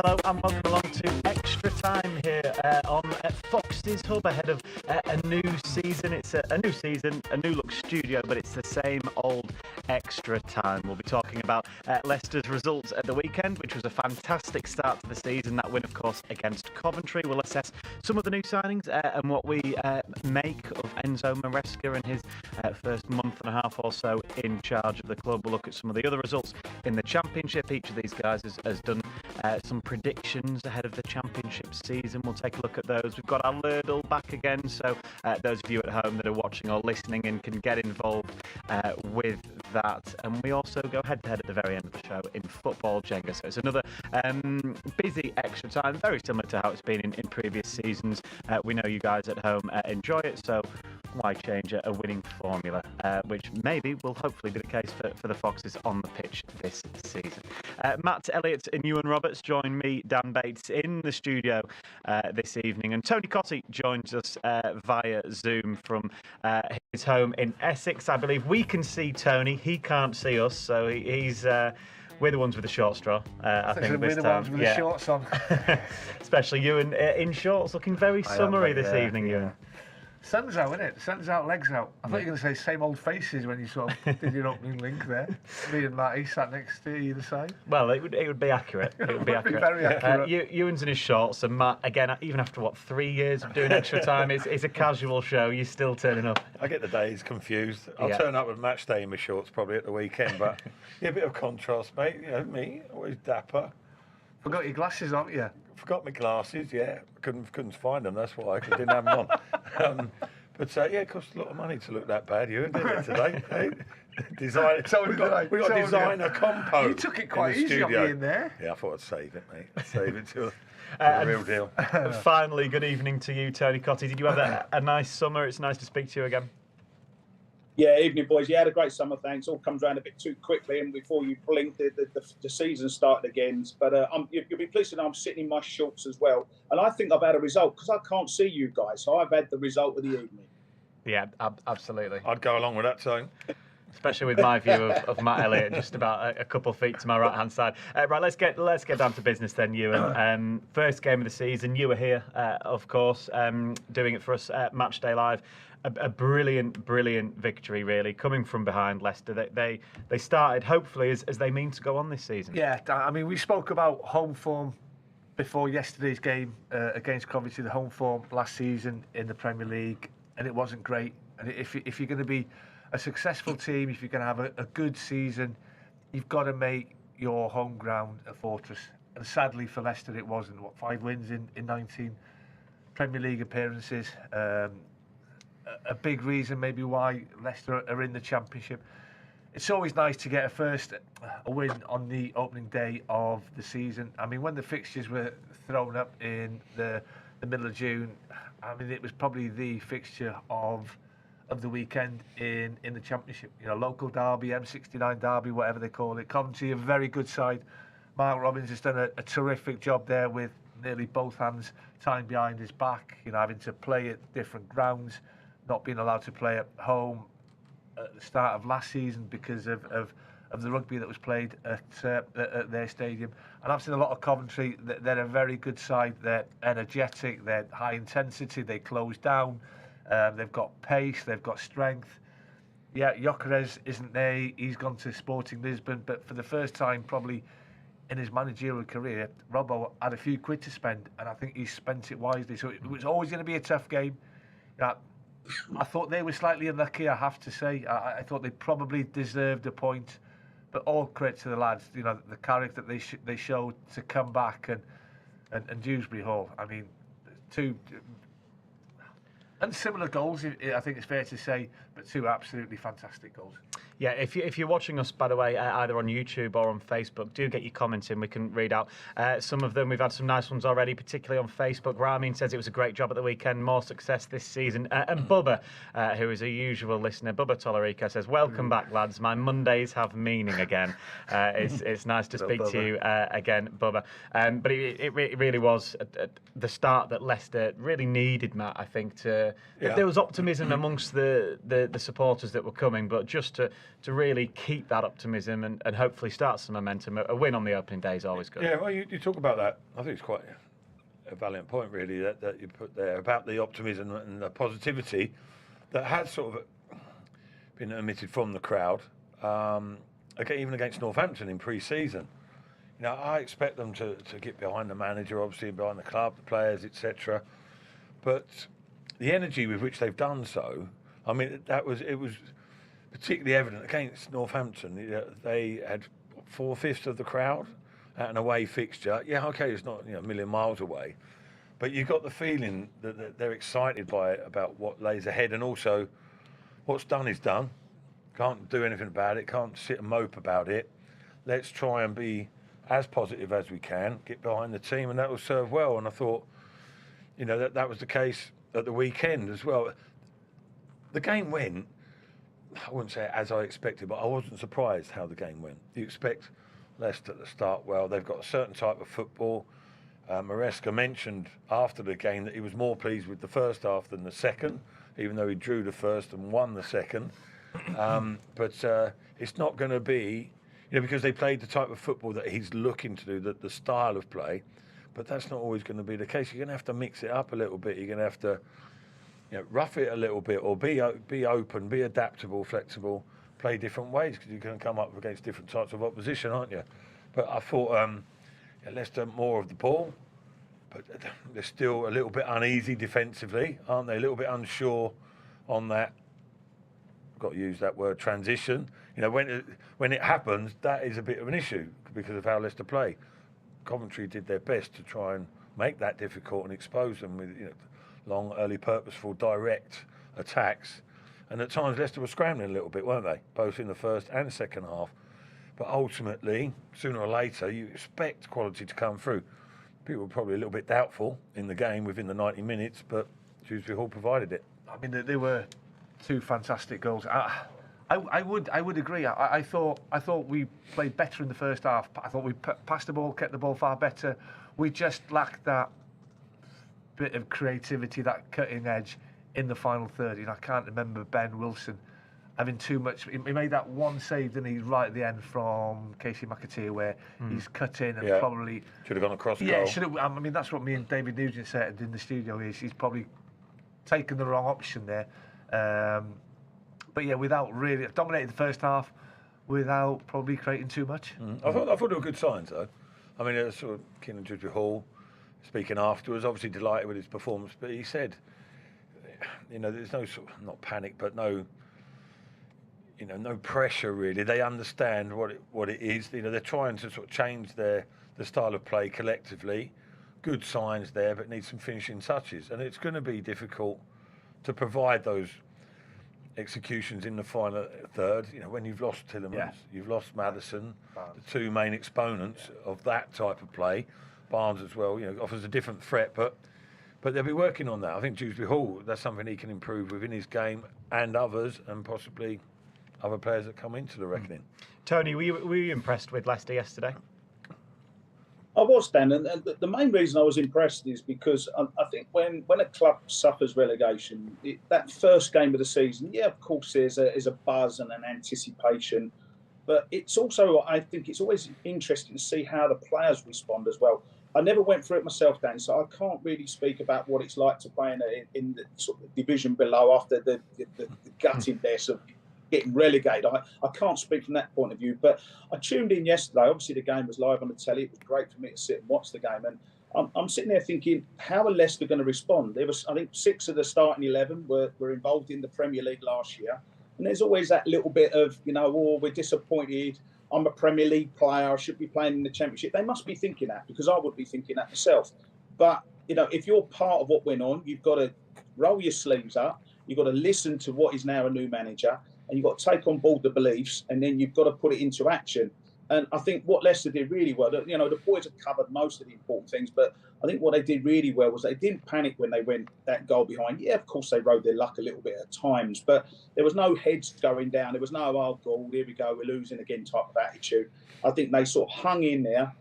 Hello and welcome along to Extra Time here on Fox's Hub ahead of a new season. It's a new season, a new look studio, but it's the same old Extra Time. We'll be talking about Leicester's results at the weekend, which was a fantastic start to the season. That win, of course, against Coventry. We'll assess some of the new signings and what we make of Enzo Maresca and his first month and a half or so in charge of the club. We'll look at some of the other results in the Championship. Each of these guys has done some predictions ahead of the Championship season. We'll take a look at those. We've got our Lurdle back again, so those of you at home that are watching or listening in can get involved with that. And we also go head-to-head at the very end of the show in football Jenga. So it's another busy Extra Time, very similar to how it's been in previous seasons. We know you guys at home enjoy it, so why change a winning formula, which maybe will hopefully be the case for the Foxes on the pitch this season. Matt Elliott and Iwan Roberts join me, Dan Bates, in the studio this evening, and Tony Cottee joins us via Zoom from his home in Essex. I believe we can see Tony, he can't see us, so he's... we're the ones with the short straw, I think, this time. We're the ones with the shorts on. Especially Ewan in shorts, looking very summery this evening, Ewan. Sun's out, isn't it? Sun's out, legs out. I thought you were going to say same old faces when you did your opening link there. Me and Matty sat next to either side. Well, it would be accurate. It would be accurate. Be very accurate. Ewan's in his shorts, and Matt, again, even after, 3 years of doing Extra Time, it's a casual show. You're still turning up. I get the days confused. I'll turn up with match day in my shorts probably at the weekend, but a bit of contrast, mate. You know, me, always dapper. Forgot your glasses, haven't you? Forgot my glasses, yeah. Couldn't find them, that's why, because I didn't have them on. But it cost a lot of money to look that bad, Ewan, didn't it, today? Hey? We got designer compo. You took it quite easy on me in there. Yeah, I thought I'd save it, mate. Save it to the real deal. Finally, good evening to you, Tony Cottee. Did you have a nice summer? It's nice to speak to you again. Yeah, evening, boys. Yeah, had a great summer, thanks. All comes around a bit too quickly, and before you blink, the season started again. But you'll be pleased to know I'm sitting in my shorts as well. And I think I've had a result, because I can't see you guys, so I've had the result of the evening. Yeah, absolutely. I'd go along with that, Tone. Especially with my view of Matt Elliott, just about a couple of feet to my right-hand side. Right, let's get down to business then, Ewan. First game of the season, you were here, of course, doing it for us at Matchday Live. A brilliant victory, really, coming from behind Leicester. They started, hopefully, as they mean to go on this season. Yeah, I mean, we spoke about home form before yesterday's game against Coventry, the home form last season in the Premier League, and it wasn't great. And if you're going to be a successful team, if you're going to have a good season, you've got to make your home ground a fortress. And sadly for Leicester, it wasn't. 5 wins in 19 Premier League appearances. A big reason maybe why Leicester are in the Championship. It's always nice to get a win on the opening day of the season. I mean, when the fixtures were thrown up in the middle of June, I mean, it was probably the fixture of the weekend in the Championship. You know, local derby, M69 derby, whatever they call it. Coventry, a very good side. Mark Robbins has done a terrific job there with nearly both hands tying behind his back, you know, having to play at different grounds, not being allowed to play at home at the start of last season because of the rugby that was played at their stadium. And I've seen a lot of Coventry. They're a very good side. They're energetic. They're high intensity. They close down. They've got pace. They've got strength. Yeah, Gyökeres isn't there. He's gone to Sporting Lisbon. But for the first time, probably in his managerial career, Robbo had a few quid to spend, and I think he spent it wisely. So it was always going to be a tough game. I thought they were slightly unlucky, I have to say. I thought they probably deserved a point. But all credit to the lads, you know, the character that they showed to come back and Dewsbury Hall. I mean, 2 unsimilar goals, I think it's fair to say, but 2 absolutely fantastic goals. Yeah, if you're watching us, by the way, either on YouTube or on Facebook, do get your comments in. We can read out some of them. We've had some nice ones already, particularly on Facebook. Ramin says it was a great job at the weekend, more success this season. And Bubba, who is a usual listener, Bubba Tolerico says, welcome back, lads. My Mondays have meaning again. It's nice to speak to you again, Bubba. But it really was the start that Leicester really needed, Matt, I think, to there was optimism amongst the supporters that were coming, but just to really keep that optimism and hopefully start some momentum. A win on the opening day is always good. Yeah, well, you talk about that. I think it's quite a valiant point, really, that you put there about the optimism and the positivity that had sort of been emitted from the crowd, even against Northampton in pre-season. You know, I expect them to get behind the manager, obviously, behind the club, the players, etc. But the energy with which they've done so, I mean, it was particularly evident against Northampton. You know, they had 4/5 of the crowd at an away fixture. Yeah, okay, it's not a million miles away, but you got the feeling that they're excited about what lays ahead, and also what's done is done. Can't do anything about it. Can't sit and mope about it. Let's try and be as positive as we can, get behind the team, and that will serve well. And I thought, that was the case at the weekend as well. The game went, I wouldn't say as I expected, but I wasn't surprised how the game went. You expect Leicester to start well. They've got a certain type of football. Maresca mentioned after the game that he was more pleased with the first half than the second, even though he drew the first and won the second. But it's not going to be, because they played the type of football that he's looking to do, the style of play. But that's not always going to be the case. You're going to have to mix it up a little bit. You're going to have to rough it a little bit, or be open, be adaptable, flexible, play different ways, because you're going to come up against different types of opposition, aren't you? But I thought Leicester more of the ball, but they're still a little bit uneasy defensively, aren't they? A little bit unsure on that. I've got to use that word, transition. When it happens, that is a bit of an issue because of how Leicester play. Coventry did their best to try and make that difficult and expose them with long, early, purposeful, direct attacks. And at times Leicester were scrambling a little bit, weren't they? Both in the first and second half. But ultimately, sooner or later, you expect quality to come through. People were probably a little bit doubtful in the game within the 90 minutes, but Dewsbury Hall provided it. I mean, they were two fantastic goals. I would agree. I thought we played better in the first half. I thought we passed the ball, kept the ball far better. We just lacked that bit of creativity, that cutting edge in the final third. I can't remember Ben Wilson having too much. He made that one save, didn't he, right at the end from Casey McAteer, where he's cut in and probably should have gone across. Yeah, should have. I mean, that's what me and David Nugent said in the studio. He's probably taken the wrong option there. But yeah, without really dominated the first half, without probably creating too much. I thought they were good signs, though. I mean, sort of Keenan Dewsbury Hall speaking afterwards, obviously delighted with his performance, but he said, there's no sort of, not panic, but no pressure really. They understand what it is. They're trying to sort of change the style of play collectively. Good signs there, but need some finishing touches, and it's going to be difficult to provide those executions in the final third. When you've lost Tillemans, you've lost Maddison, the two main exponents of that type of play. Barnes as well, offers a different threat, but they'll be working on that. I think Dewsbury Hall, that's something he can improve within his game, and others, and possibly other players that come into the reckoning. Tony, were you impressed with Leicester yesterday? I was, Dan, and the main reason I was impressed is because I think when a club suffers relegation, that first game of the season, of course there's a buzz and an anticipation, but it's also, I think it's always interesting to see how the players respond as well. I never went through it myself, Dan, so I can't really speak about what it's like to play in the sort of division below after the guttedness of getting relegated. I can't speak from that point of view, but I tuned in yesterday. Obviously, the game was live on the telly. It was great for me to sit and watch the game, and I'm sitting there thinking, how are Leicester going to respond? There was, I think, 6 of the starting 11 were involved in the Premier League last year, and there's always that little bit of, we're disappointed. I'm a Premier League player. I should be playing in the Championship. They must be thinking that, because I would be thinking that myself. But if you're part of what went on, you've got to roll your sleeves up. You've got to listen to what is now a new manager. And you've got to take on board the beliefs, and then you've got to put it into action. And I think what Leicester did really well, the boys have covered most of the important things, but I think what they did really well was they didn't panic when they went that goal behind. Yeah, of course they rode their luck a little bit at times, but there was no heads going down. There was no, oh, God, here we go, we're losing again type of attitude. I think they sort of hung in there,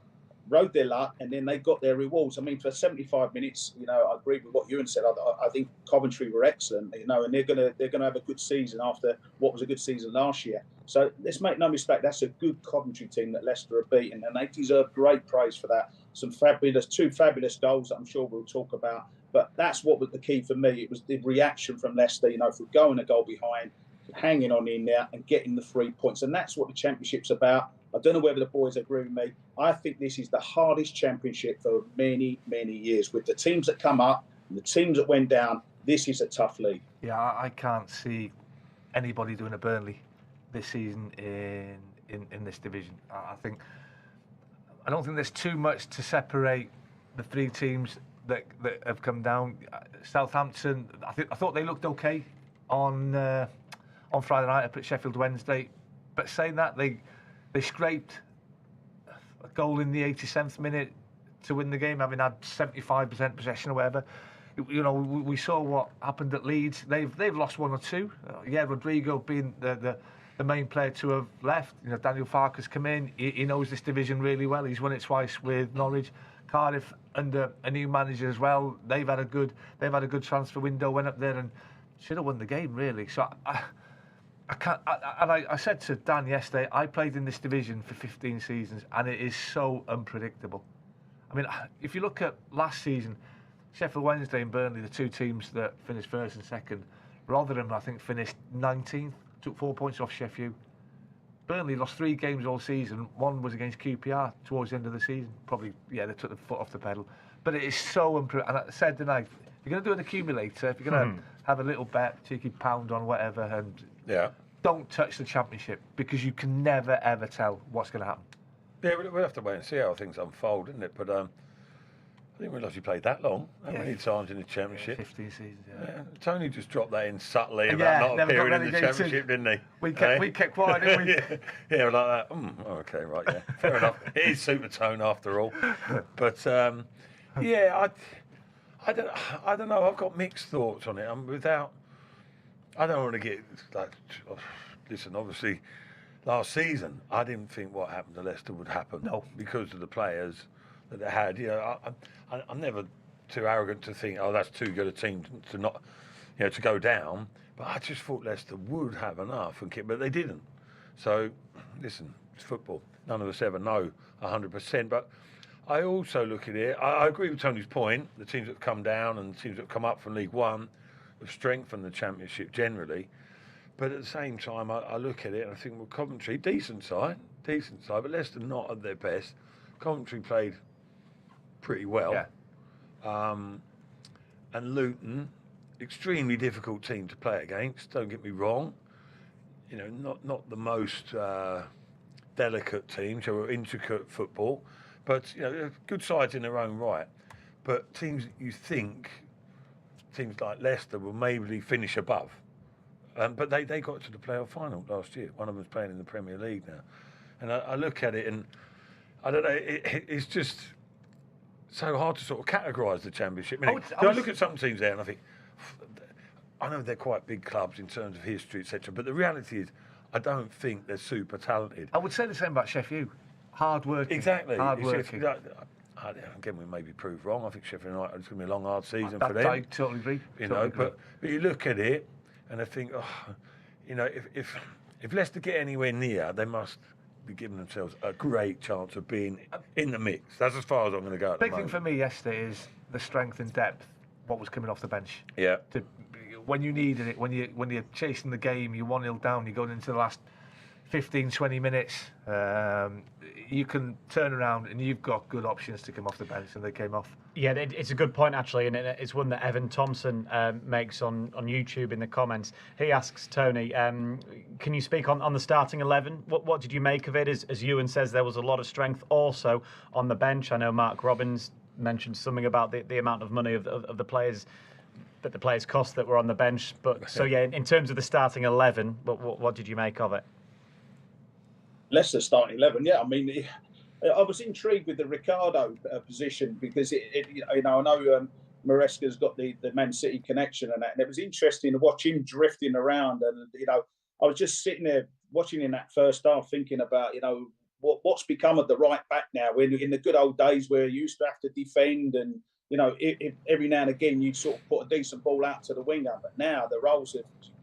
rode their luck, and then they got their rewards. I mean, for 75 minutes, I agree with what Ewan said. I think Coventry were excellent, and they're gonna have a good season after what was a good season last year. So let's make no mistake, that's a good Coventry team that Leicester have beaten, and they deserve great praise for that. Two fabulous goals that I'm sure we'll talk about. But that's what was the key for me. It was the reaction from Leicester, for going a goal behind, hanging on in there and getting the 3 points. And that's what the Championship's about. I don't know whether the boys agree with me. I think this is the hardest Championship for many, many years. With the teams that come up and the teams that went down, this is a tough league. Yeah, I can't see anybody doing a Burnley this season in this division. I don't think there's too much to separate the three teams that have come down. Southampton, I thought they looked okay on Friday night up at Sheffield Wednesday, but saying that, they scraped a goal in the 87th minute to win the game, having had 75% possession or whatever. We saw what happened at Leeds. They've lost one or two. Rodrigo being the main player to have left. Daniel Farke's come in. He knows this division really well. He's won it twice with Norwich. Cardiff under a new manager as well. They've had a good transfer window. Went up there and should have won the game really. So I can't. I said to Dan yesterday, I played in this division for 15 seasons, and it is so unpredictable. I mean, if you look at last season, Sheffield Wednesday and Burnley, the two teams that finished first and second. Rotherham, I think, finished 19th, took 4 points off Sheffield. Burnley lost 3 games all season. One was against QPR towards the end of the season. Probably, they took the foot off the pedal. But it is so unpredictable. And I said tonight, if you're going to do an accumulator, if you're going to have a little bet, cheeky pound on whatever, and don't touch the Championship, because you can never, ever tell what's going to happen. Yeah, we'll have to wait and see how things unfold, isn't it? But I didn't realise you played that long, many times in the Championship. 15 seasons, Tony just dropped that in subtly about not appearing in the Championship, didn't he? We kept quiet, didn't we? Yeah, like that. Okay, right, yeah. Fair enough. It is Super Tone after all. But, I don't know. I've got mixed thoughts on it. I don't want to get, listen, obviously, last season, I didn't think what happened to Leicester would happen. No. Because of the players that they had. I'm never too arrogant to think, that's too good a team to not, to go down. But I just thought Leicester would have enough, but they didn't. So, listen, it's football. None of us ever know 100%. But I also look at it, I agree with Tony's point. The teams that have come down and the teams that have come up from League One have strengthened the Championship generally. But at the same time, I look at it and I think, well, Coventry, decent side, but Leicester not at their best. Coventry played pretty well. Yeah. And Luton, extremely difficult team to play against, don't get me wrong. Not the most delicate team, so intricate football, but good sides in their own right. But teams like Leicester will maybe finish above. But they got to the playoff final last year. One of them's playing in the Premier League now. And I look at it and I don't know, it's just so hard to sort of categorise the Championship. I look at some teams there and I think, I know they're quite big clubs in terms of history, etc. But the reality is, I don't think they're super talented. I would say the same about Sheffield. Hard working. Exactly. Hard working. Again, we may be proved wrong. I think Sheffield United, it's going to be a long, hard season for them. I totally agree. But you look at it and I think, if Leicester get anywhere near, they must be giving themselves a great chance of being in the mix. That's as far as I'm going to go at the moment. Big thing for me yesterday is the strength and depth, what was coming off the bench. Yeah. When you needed it, when you're chasing the game, you're 1-0 down, you're going into the last 15, 20 minutes, you can turn around and you've got good options to come off the bench, and they came off. Yeah, it's a good point actually, and it's one that Evan Thompson makes on YouTube in the comments. He asks Tony, can you speak on the starting 11? What did you make of it? As Ewan says, there was a lot of strength also on the bench. I know Mark Robbins mentioned something about the amount of money of the players that the players cost that were on the bench. But so yeah, in terms of the starting 11, what did you make of it? Leicester starting 11, yeah. I mean, I was intrigued with the Ricardo position because I know Maresca's got the Man City connection and that, and it was interesting to watch him drifting around. And I was just sitting there watching in that first half, thinking about what's become of the right back now. In the good old days where you used to have to defend, and if every now and again you sort of put a decent ball out to the winger, but now the roles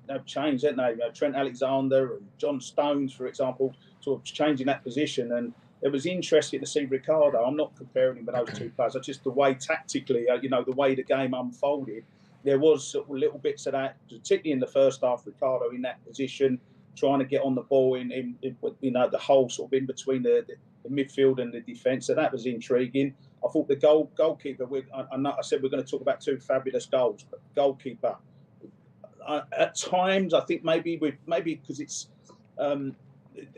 have changed, haven't they? Trent Alexander and John Stones, for example, sort of changing that position. And it was interesting to see Ricardo. I'm not comparing him with those two players. It's just the way tactically, the way the game unfolded. There was sort of little bits of that, particularly in the first half. Ricardo in that position, trying to get on the ball in the whole sort of in between the midfield and the defence. So that was intriguing. I thought the goalkeeper. I said we're going to talk about two fabulous goals, but the goalkeeper. At times, I think maybe because it's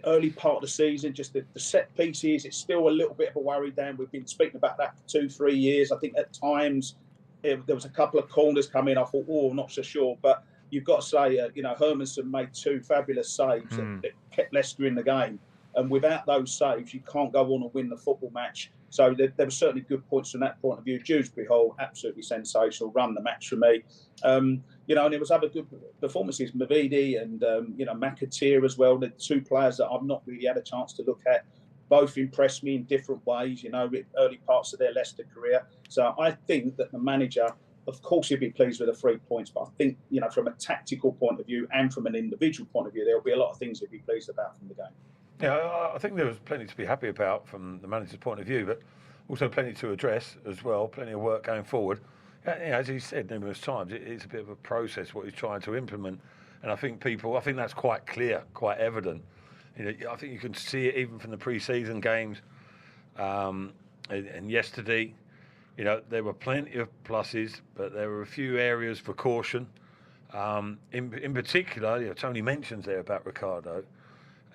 early part of the season, just the set pieces, it's still a little bit of a worry. Dan, we've been speaking about that for 2-3 years. I think at times there was a couple of corners come in. I thought, I'm not so sure, but you've got to say, Hermanson made two fabulous saves that kept Leicester in the game. And without those saves, you can't go on and win the football match. So there were certainly good points from that point of view. Dewsbury Hall, absolutely sensational, run the match for me. And there was other good performances, Mavidi and McAteer as well. The two players that I've not really had a chance to look at, both impressed me in different ways. Early parts of their Leicester career. So I think that the manager, of course, he'll be pleased with the 3 points. But I think from a tactical point of view and from an individual point of view, there'll be a lot of things he'll be pleased about from the game. Yeah, I think there was plenty to be happy about from the manager's point of view, but also plenty to address as well. Plenty of work going forward. As he said numerous times, it's a bit of a process what he's trying to implement, and I think that's quite clear, quite evident. I think you can see it even from the pre-season games. And yesterday, there were plenty of pluses, but there were a few areas for caution. In particular, Tony mentions there about Ricardo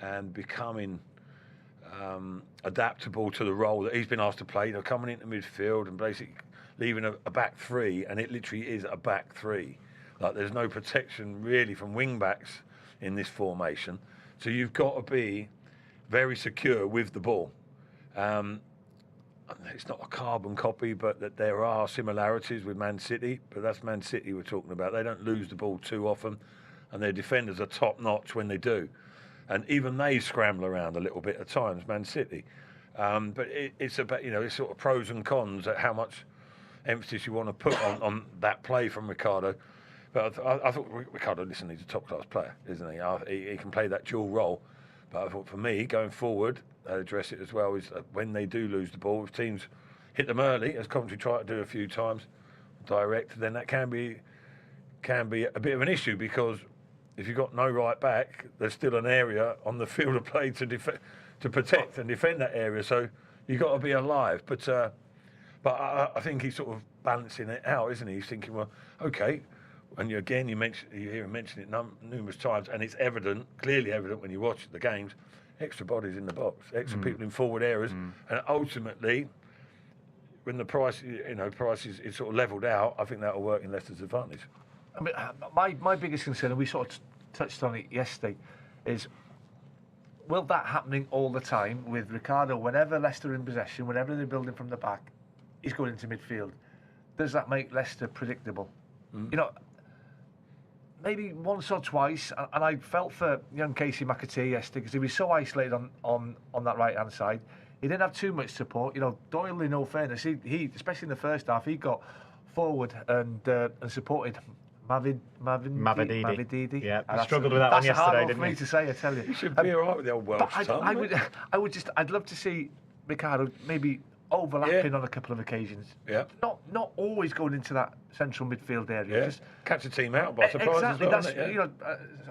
and becoming adaptable to the role that he's been asked to play. Coming into midfield and basically leaving a back three, and it literally is a back three. Like, there's no protection really from wing backs in this formation, so you've got to be very secure with the ball. It's not a carbon copy, but that there are similarities with Man City, but that's Man City we're talking about. They don't lose the ball too often, and their defenders are top notch when they do. And even they scramble around a little bit at times, Man City. But it's about, it's sort of pros and cons at how much emphasis you want to put on that play from Ricardo. But I thought Ricardo, listen, he's a top-class player, isn't he? He can play that dual role. But I thought for me, going forward, address it as well, is when they do lose the ball, if teams hit them early, as Coventry tried to do a few times, direct, then that can be a bit of an issue, because if you've got no right back, there's still an area on the field of play to protect and defend that area. So you've got to be alive. But I think he's sort of balancing it out, isn't he? He's thinking, well, okay. And you hear him mention it numerous times, and it's clearly evident when you watch the games. Extra bodies in the box, extra people in forward areas, and ultimately, when the price is sort of levelled out, I think that will work in Leicester's advantage. I mean, my biggest concern, and we sort of touched on it yesterday, is will that happening all the time with Ricardo? Whenever Leicester are in possession, whenever they're building from the back, he's going into midfield. Does that make Leicester predictable? Maybe once or twice, and I felt for young Casey McAteer yesterday, because he was so isolated on that right hand side. He didn't have too much support. Doyle, in all fairness, he especially in the first half, he got forward and supported Mavidi. Yeah, I struggled with that one yesterday, didn't you? That's a hard one for me to say, I tell you. You should be all right with the old Welsh tongue. I'd love to see Ricardo maybe overlapping on a couple of occasions. Yeah. Not always going into that central midfield area. Yeah. Just catch a team out by surprise. Exactly. As well,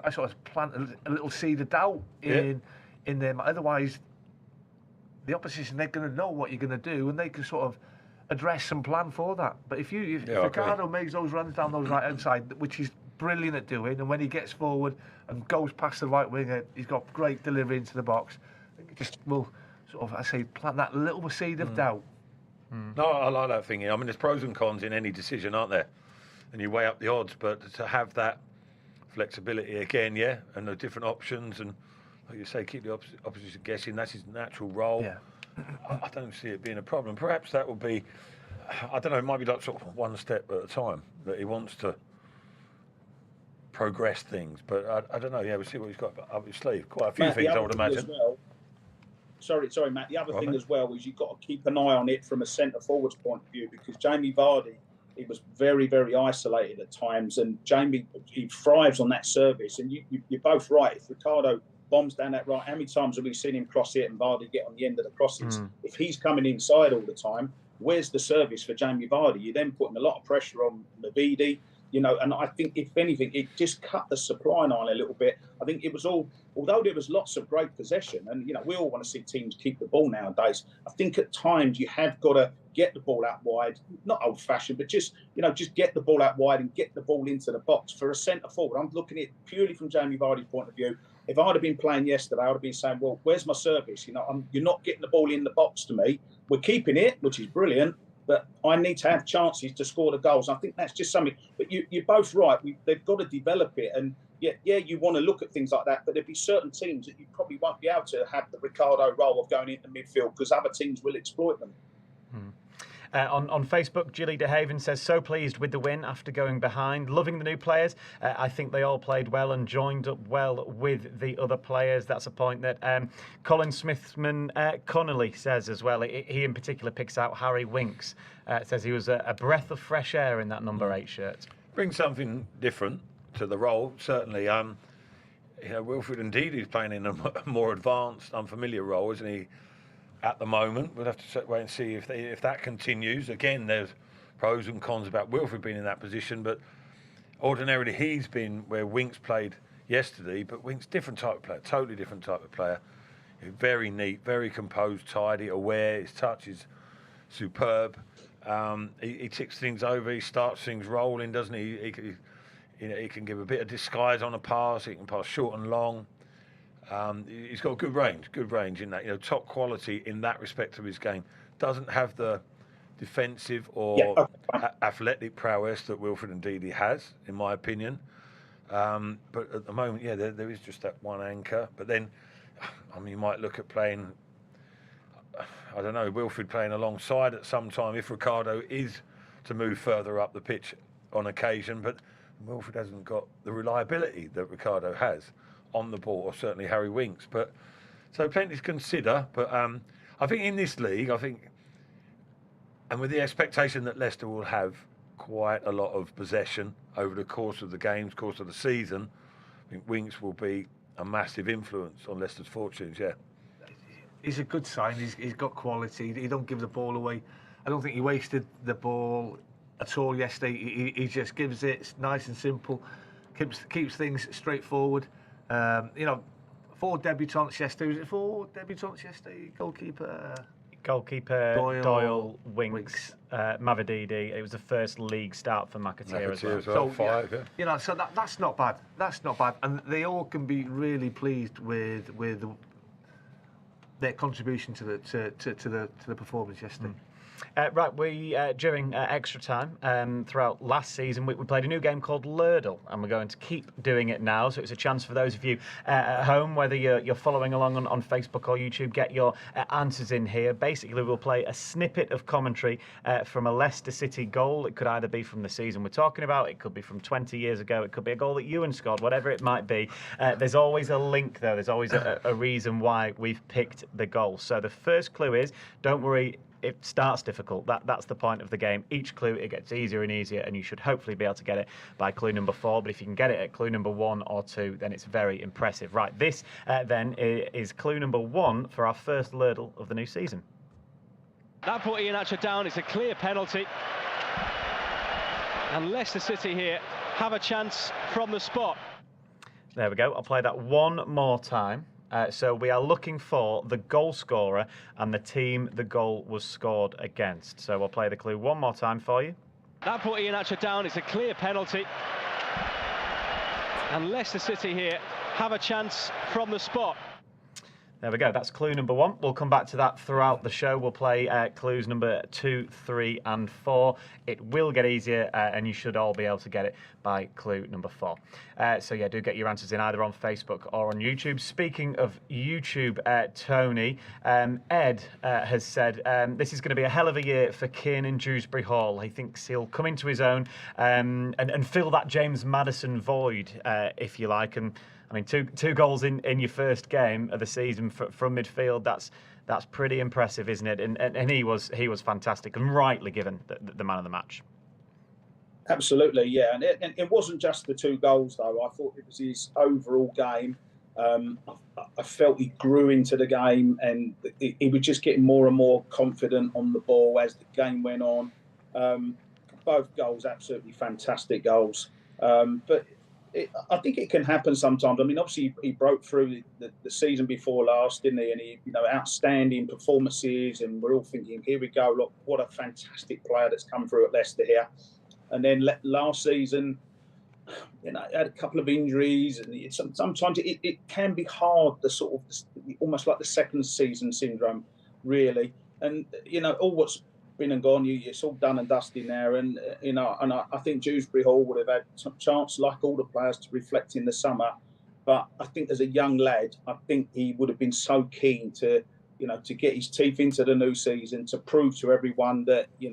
I sort of plant a little seed of doubt in them. Otherwise, the opposition, they're going to know what you're going to do, and they can sort of address and plan for that. But if Ricardo makes those runs down those right hand side, which he's brilliant at doing, and when he gets forward and goes past the right winger, he's got great delivery into the box. I think it just will sort of, plant that little seed of doubt. No, I like that thing. I mean, there's pros and cons in any decision, aren't there? And you weigh up the odds, but to have that flexibility again, and the different options, and like you say, keep the opposition guessing. That's his natural role. Yeah. I don't see it being a problem. Perhaps that will be, I don't know, it might be like sort of one step at a time that he wants to progress things. But I don't know. Yeah, we'll see what he's got up his sleeve. Quite a few things, I would imagine. Sorry, Matt. The other thing as well is you've got to keep an eye on it from a centre forward's point of view, because Jamie Vardy, he was very, very isolated at times, and Jamie, he thrives on that service. And you're both right. If Ricardo bombs down that right, how many times have we seen him cross it and Vardy get on the end of the crosses? If he's coming inside all the time, where's the service for Jamie Vardy? You're then putting a lot of pressure on Navidi. And I think, if anything, it just cut the supply line a little bit. I think it was all, although there was lots of great possession, and, we all want to see teams keep the ball nowadays. I think at times you have got to get the ball out wide, not old-fashioned, but just get the ball out wide and get the ball into the box. For a centre-forward, I'm looking at it purely from Jamie Vardy's point of view. If I'd have been playing yesterday, I would have been saying, well, where's my service? You're not getting the ball in the box to me. We're keeping it, which is brilliant, but I need to have chances to score the goals. I think that's just something. But you're both right. They've got to develop it. And yeah, you want to look at things like that. But there'll be certain teams that you probably won't be able to have the Ricardo role of going into midfield, because other teams will exploit them. On Facebook, Gilly DeHaven says, so pleased with the win after going behind. Loving the new players. I think they all played well and joined up well with the other players. That's a point that Colin Smithman Connolly says as well. He in particular picks out Harry Winks. Says he was a breath of fresh air in that number 8 shirt. Brings something different to the role, certainly. Wilfred Ndidi is playing in a more advanced, unfamiliar role, isn't he? At the moment, we'll have to wait and see if that continues. Again, there's pros and cons about Wilfred being in that position, but ordinarily he's been where Winks played yesterday. But Winks, different type of player, totally different type of player. Very neat, very composed, tidy, aware. His touch is superb. He ticks things over. He starts things rolling, doesn't he? He can give a bit of disguise on a pass. He can pass short and long. He's got good range in that, top quality in that respect of his game. Doesn't have the defensive or athletic prowess that Wilfred Ndidi has, in my opinion. But at the moment, there is just that one anchor. But then, you might look at playing, I don't know, Wilfred playing alongside at some time if Ricardo is to move further up the pitch on occasion. But Wilfred hasn't got the reliability that Ricardo has on the ball, or certainly Harry Winks. But so plenty to consider. But I think in this league, and with the expectation that Leicester will have quite a lot of possession over the course of the games, course of the season, I think Winks will be a massive influence on Leicester's fortunes. Yeah, he's a good sign. He's got quality. He don't give the ball away. I don't think he wasted the ball at all yesterday. He just gives it nice and simple, keeps things straightforward. 4 debutants yesterday. Was it 4 debutants yesterday? Goalkeeper Doyle, Winks, Mavididi. It was the first league start for McAteer as well. So 5, yeah. So that's not bad. That's not bad, and they all can be really pleased with their contribution to the performance yesterday. Right, we during extra time throughout last season we played a new game called Lurdle, and we're going to keep doing it now. So it's a chance for those of you at home, whether you're following along on Facebook or YouTube, get your answers in here. Basically, we'll play a snippet of commentary from a Leicester City goal. It could either be from the season we're talking about, it could be from 20 years ago, it could be a goal that Iwan scored, whatever it might be. There's always a link though. There's always a reason why we've picked the goal. So the first clue is, don't worry, it starts difficult. That's the point of the game. Each clue, it gets easier and easier, and you should hopefully be able to get it by clue number 4. But if you can get it at clue number 1 or 2, then it's very impressive. Right, this then is clue number 1 for our first Lurdle of the new season. That put Iwan down. It's a clear penalty. And Leicester City here have a chance from the spot. There we go. I'll play that one more time. So we are looking for the goal scorer and the team the goal was scored against. So we'll play the clue one more time for you. That put Iwan down. It's a clear penalty. And Leicester City here have a chance from the spot. There we go. That's clue number 1. We'll come back to that throughout the show. We'll play clues number 2, 3 and 4. It will get easier and you should all be able to get it by clue number 4. So yeah, do get your answers in either on Facebook or on YouTube. Speaking of YouTube, Tony, Ed has said this is going to be a hell of a year for Kiernan Dewsbury Hall. He thinks he'll come into his own and fill that James Maddison void, if you like. And I mean, two goals in your first game of the season from midfield. That's pretty impressive, isn't it? And he was fantastic and rightly given the man of the match. Absolutely, yeah. And it wasn't just the 2 goals, though. I thought it was his overall game. I felt he grew into the game, and he was just getting more and more confident on the ball as the game went on. Both goals, absolutely fantastic goals. But I think it can happen sometimes. I mean, obviously he broke through the season before last, didn't he? And he, outstanding performances, and we're all thinking, here we go, look, what a fantastic player that's come through at Leicester here. And then last season, had a couple of injuries, and sometimes it can be hard, the sort of almost like the second season syndrome, really. And all what's been and gone, it's all done and dusty now. And I think Dewsbury Hall would have had some chance, like all the players, to reflect in the summer. But I think as a young lad, I think he would have been so keen to get his teeth into the new season, to prove to everyone that you're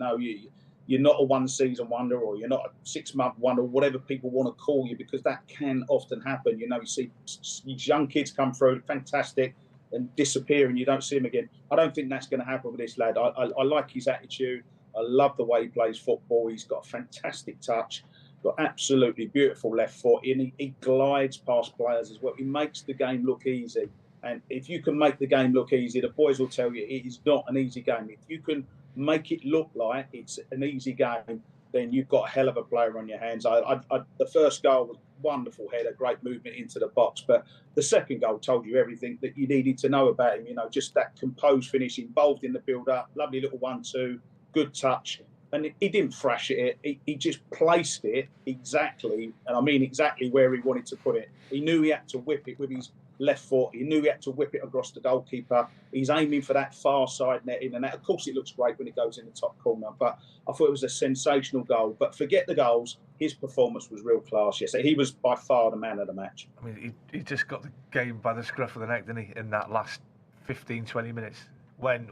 not a one-season wonder, or you're not a 6-month wonder, or whatever people want to call you, because that can often happen. You see these young kids come through, fantastic, and disappear, and you don't see them again. I don't think that's going to happen with this lad. I like his attitude. I love the way he plays football. He's got a fantastic touch, got absolutely beautiful left foot, and he glides past players as well. He makes the game look easy. And if you can make the game look easy, the boys will tell you it is not an easy game. If you can make it look like it's an easy game, then you've got a hell of a player on your hands. The first goal was wonderful header, great movement into the box, but the second goal told you everything that you needed to know about him. Just that composed finish, involved in the build-up, lovely little 1-2, good touch, and he didn't thrash it. He just placed it exactly, and I mean exactly where he wanted to put it. He knew he had to whip it with his left foot. He knew he had to whip it across the goalkeeper. He's aiming for that far side netting, and that, of course, it looks great when it goes in the top corner. But I thought it was a sensational goal. But forget the goals, his performance was real class. Yes, he was by far the man of the match. I mean, he just got the game by the scruff of the neck, didn't he? In that last 15, 20 minutes, when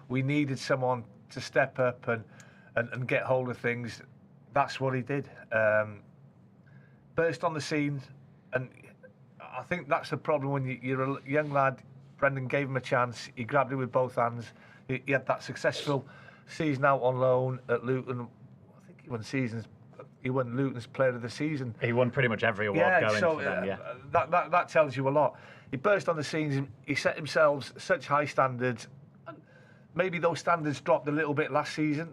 we needed someone to step up and get hold of things, that's what he did. Burst on the scene, and I think that's the problem when you're a young lad. Brendan gave him a chance. He grabbed it with both hands. He had that successful season out on loan at Luton. I think he won Luton's Player of the Season. He won pretty much every award going for them. Yeah, that tells you a lot. He burst on the scenes. He set himself such high standards. And maybe those standards dropped a little bit last season.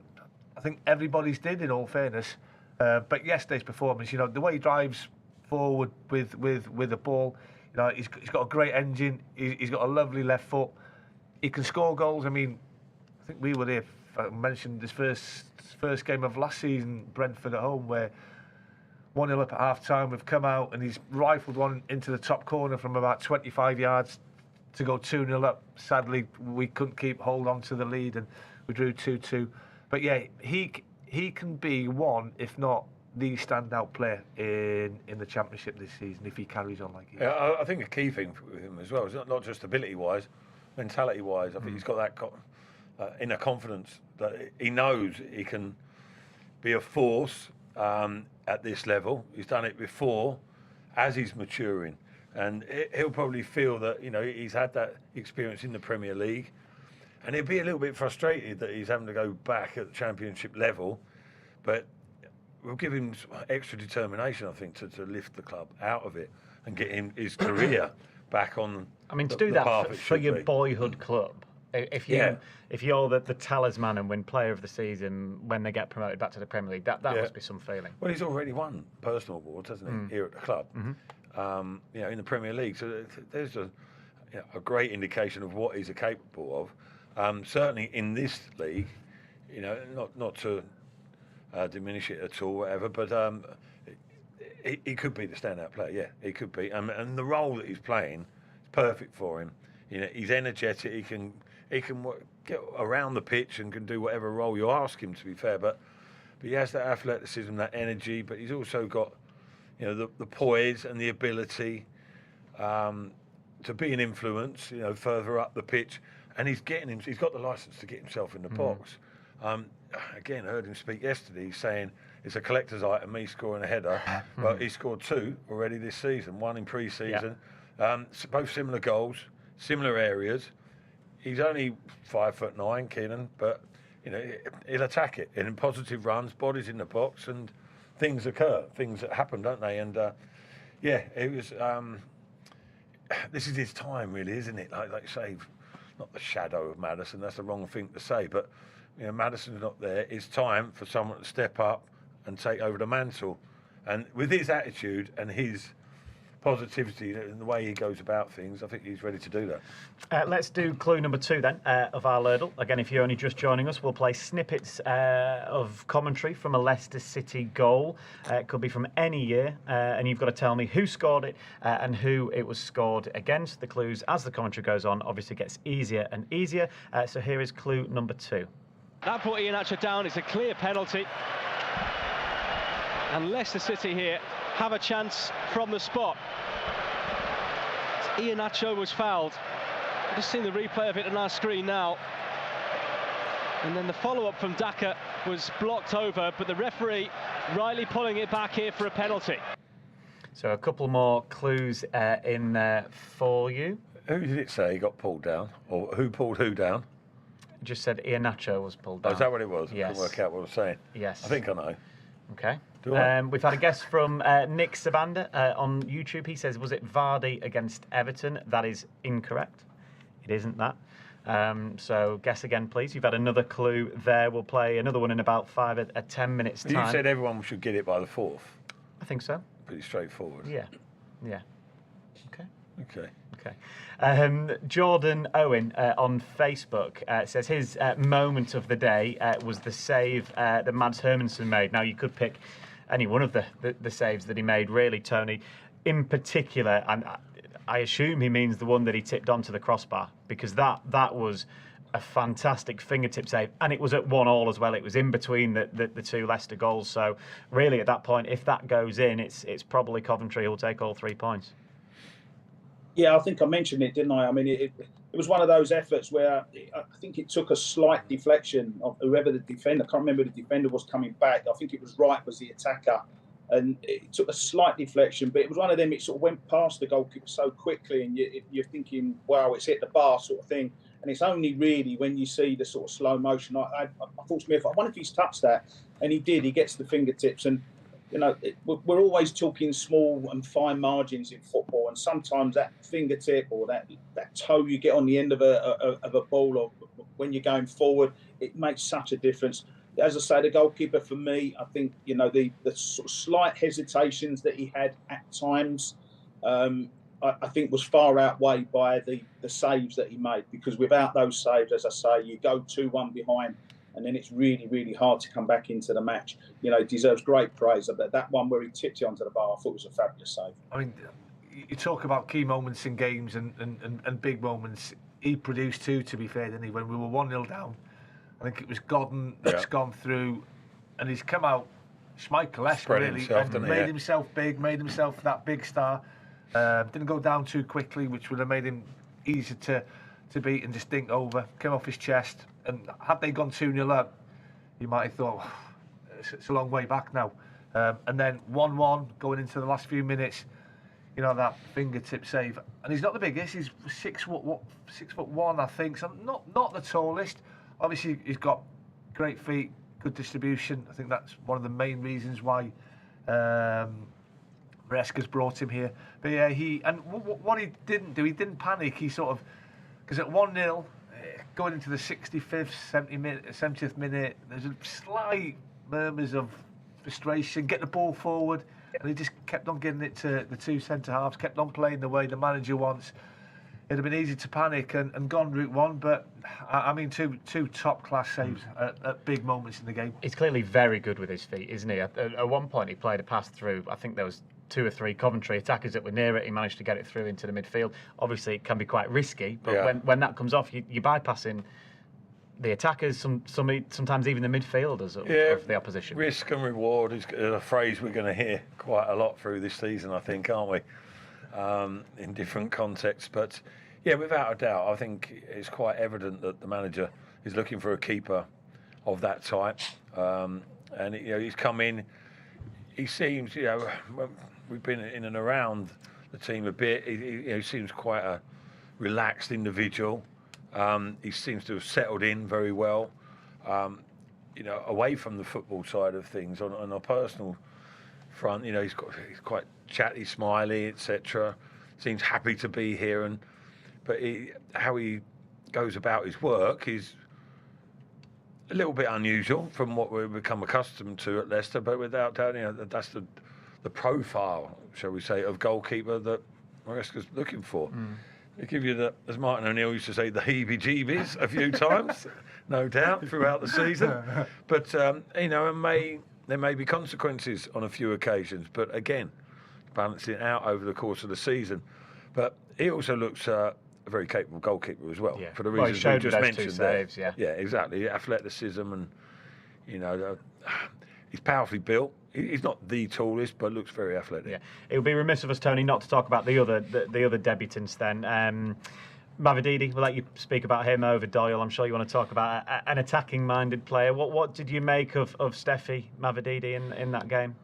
I think everybody's did, in all fairness. But yesterday's performance, the way he drives forward with the ball, he's got a great engine. He's got a lovely left foot. He can score goals. I mean, I think we were there. I mentioned this first game of last season, Brentford at home, where 1-0 up at half time. We've come out and he's rifled one into the top corner from about 25 yards to go 2-0 up. Sadly, we couldn't keep hold on to the lead and we drew 2-2. But yeah, he can be one, if not the standout player in the Championship this season if he carries on like he is. Yeah, I think a key thing for him as well is not just ability-wise, mentality-wise. I think he's got that inner confidence that he knows he can be a force at this level. He's done it before as he's maturing. And he'll probably feel that, he's had that experience in the Premier League. And he'll be a little bit frustrated that he's having to go back at the Championship level. But we'll give him extra determination, I think, to lift the club out of it and get his career back on. I mean, to do that for your boyhood club, if you're the talisman and win Player of the Season when they get promoted back to the Premier League, that must be some feeling. Well, he's already won personal awards, hasn't he, here at the club? Mm-hmm. In the Premier League. So there's a great indication of what he's capable of. Certainly in this league, not to diminish it at all, whatever, but he could be the standout player. Yeah, he could be, and the role that he's playing is perfect for him. He's energetic. He can get around the pitch and can do whatever role you ask him. To be fair, but he has that athleticism, that energy, but he's also got the poise and the ability to be an influence. Further up the pitch. And he's got the licence to get himself in the box. Again, I heard him speak yesterday. He's saying it's a collector's item, me scoring a header. But he scored 2 already this season, 1 in pre-season. Both similar goals. similar areas. He's only 5'9", Keenan, but he'll attack it in positive runs, bodies in the box, and things occur. Things that happen, don't they? And it was. This is his time, really, isn't it? Like you say, not the shadow of Maddison. That's the wrong thing to say, but Maddison's not there. It's time for someone to step up and take over the mantle. And with his attitude and his positivity and the way he goes about things, I think he's ready to do that. Let's do clue number 2 then of our Lardle. Again, if you're only just joining us, we'll play snippets of commentary from a Leicester City goal. It could be from any year, and you've got to tell me who scored it and who it was scored against. The clues, as the commentary goes on, obviously gets easier and easier. So here is clue number 2. That put Iwan down. It's a clear penalty. And Leicester City here have a chance from the spot. Iwan was fouled. I've just seen the replay of it on our screen now. And then the follow-up from Daka was blocked over, but the referee rightly pulling it back here for a penalty. So a couple more clues in there for you. Who did it say got pulled down? Or who pulled who down? It just said Iwan was pulled down. Oh, is that what it was? Yes. I couldn't work out what I was saying. Yes. I think I know. Okay. Do I? We've had a guess from Nick Sabanda on YouTube. He says, was it Vardy against Everton? That is incorrect. It isn't that. So guess again, please. You've had another clue there. We'll play another one in about 5 or 10 minutes' time. You said everyone should get it by the 4th. I think so. Pretty straightforward. Yeah. Okay. Okay. Jordan Owen on Facebook says his moment of the day was the save that Mads Hermansen made. Now, you could pick any one of the saves that he made, really, Tony. In particular, and I assume he means the one that he tipped onto the crossbar, because that was a fantastic fingertip save, and it was at 1-1 as well. It was in between the two Leicester goals. So, really, at that point, if that goes in, it's probably Coventry who'll take all 3 points. Yeah, I think I mentioned it, didn't I? I mean, it was one of those efforts where I think it took a slight deflection of whoever the defender, I can't remember who the defender was coming back. I think it was Wright was the attacker. And it took a slight deflection, but it was one of them, it sort of went past the goalkeeper so quickly and you're thinking, wow, it's hit the bar sort of thing. And it's only really when you see the sort of slow motion. I thought to me, I wonder if he's touched that. And he did, he gets the fingertips. And we're always talking small and fine margins in football, and sometimes that fingertip or that toe you get on the end of a ball, or when you're going forward, it makes such a difference. As I say, the goalkeeper for me, I think the sort of slight hesitations that he had at times, I think was far outweighed by the saves that he made. Because without those saves, as I say, you go 2-1 behind. And then it's really, really hard to come back into the match. He deserves great praise. But that one where he tipped it onto the bar, I thought was a fabulous save. I mean, you talk about key moments in games and big moments. He produced 2, to be fair, didn't he? When we were 1-0 down, I think it was Godden that's gone through, and he's come out Schmeichel-esque, really, and made himself big, made himself that big star. Didn't go down too quickly, which would have made him easier to beat and just dink over, came off his chest. And had they gone 2-0 up, you might have thought, it's a long way back now. And then 1-1 going into the last few minutes, that fingertip save. And he's not the biggest, he's 6'1", I think. So not the tallest. Obviously, he's got great feet, good distribution. I think that's one of the main reasons why Maresca's brought him here. But yeah, what he didn't do, he didn't panic. He sort of, because at 1-0, going into the 65th, 70th minute, there's a slight murmurs of frustration, get the ball forward, and he just kept on getting it to the 2 centre-halves, kept on playing the way the manager wants. It'd have been easy to panic and gone route 1, but I mean, two top-class saves at big moments in the game. He's clearly very good with his feet, isn't he? At one point, he played a pass through, I think there was 2 or 3 Coventry attackers that were near it. He managed to get it through into the midfield. Obviously, it can be quite risky, but when that comes off, you're bypassing the attackers, sometimes even the midfielders of the opposition. Risk and reward is a phrase we're going to hear quite a lot through this season, I think, aren't we? In different contexts. But, yeah, without a doubt, I think it's quite evident that the manager is looking for a keeper of that type. And, he's come in. He seems, we've been in and around the team a bit. He seems quite a relaxed individual. He seems to have settled in very well. Away from the football side of things, on a personal front, he's quite chatty, smiley, etc. Seems happy to be here, but how he goes about his work is a little bit unusual from what we've become accustomed to at Leicester. But without doubt, that's the profile, shall we say, of goalkeeper that Maresca's looking for. They give you as Martin O'Neill used to say, the heebie-jeebies a few times, no doubt, throughout the season. But, there may be consequences on a few occasions. But again, balancing it out over the course of the season. But he also looks a very capable goalkeeper as well, for the reasons we just mentioned. Saves, yeah, exactly. Athleticism and, he's powerfully built. He's not the tallest, but looks very athletic. Yeah, it would be remiss of us, Tony, not to talk about the other debutants then. Mavididi, we'll let you speak about him over Doyle. I'm sure you want to talk about an attacking-minded player. What did you make of Steffi Mavididi in that game?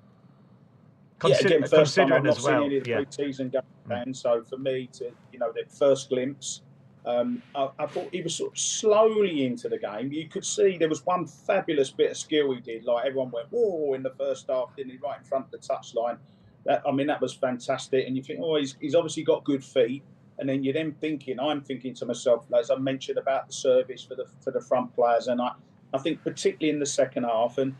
Again, first time I've not seen any of the yeah. pre-season games, so for me to, the first glimpse, I thought he was sort of slowly into the game. You could see there was one fabulous bit of skill he did. Like everyone went, whoa, in the first half, didn't he? Right in front of the touchline. That was fantastic. And you think, he's obviously got good feet. And then you're I'm thinking to myself, as I mentioned about the service for the front players. And I think particularly in the second half, and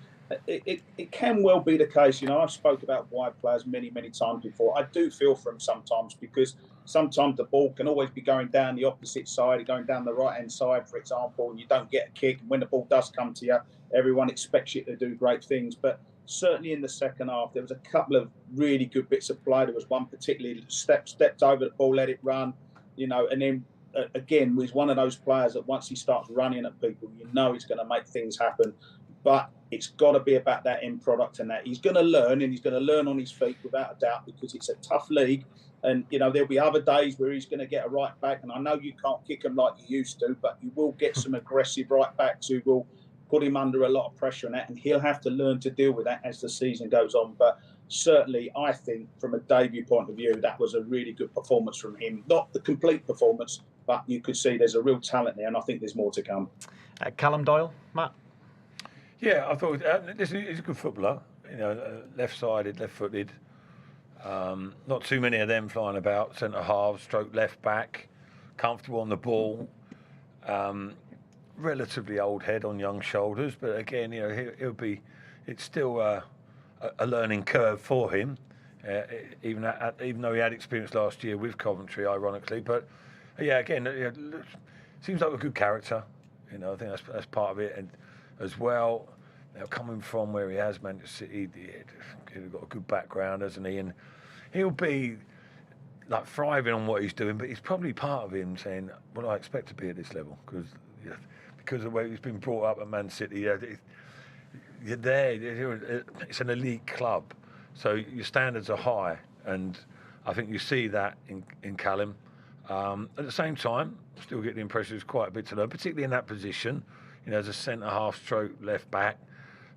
it can well be the case. I've spoke about wide players many, many times before. I do feel for them sometimes because sometimes the ball can always be going down the opposite side, going down the right-hand side, for example, and you don't get a kick. And when the ball does come to you, everyone expects you to do great things. But certainly in the second half, there was a couple of really good bits of play. There was one particularly stepped over the ball, let it run, and then again, was one of those players that once he starts running at people, he's going to make things happen. But it's got to be about that end product and that. He's going to learn, and he's going to learn on his feet without a doubt because it's a tough league. And, there'll be other days where he's going to get a right back. And I know you can't kick him like you used to, but you will get some aggressive right backs who will put him under a lot of pressure and that. And he'll have to learn to deal with that as the season goes on. But certainly, I think from a debut point of view, that was a really good performance from him. Not the complete performance, but you could see there's a real talent there. And I think there's more to come. Callum Doyle, Matt? Yeah, I thought he's a good footballer. Left-sided, left-footed. Not too many of them flying about. Centre half, stroke left back, comfortable on the ball. Relatively old head on young shoulders, but again, he'll be. It's still a learning curve for him, even though he had experience last year with Coventry, ironically. But again, seems like a good character. I think that's part of it, and as well. Coming from where he has, Manchester City, he's got a good background, hasn't he? And he'll be like thriving on what he's doing, but he's probably part of him saying, "Well, I expect to be at this level because of the way he's been brought up at Man City. You're there. It's an elite club, so your standards are high, and I think you see that in Callum. At the same time, still get the impression there's quite a bit to learn, particularly in that position. As a centre half, stroke left back.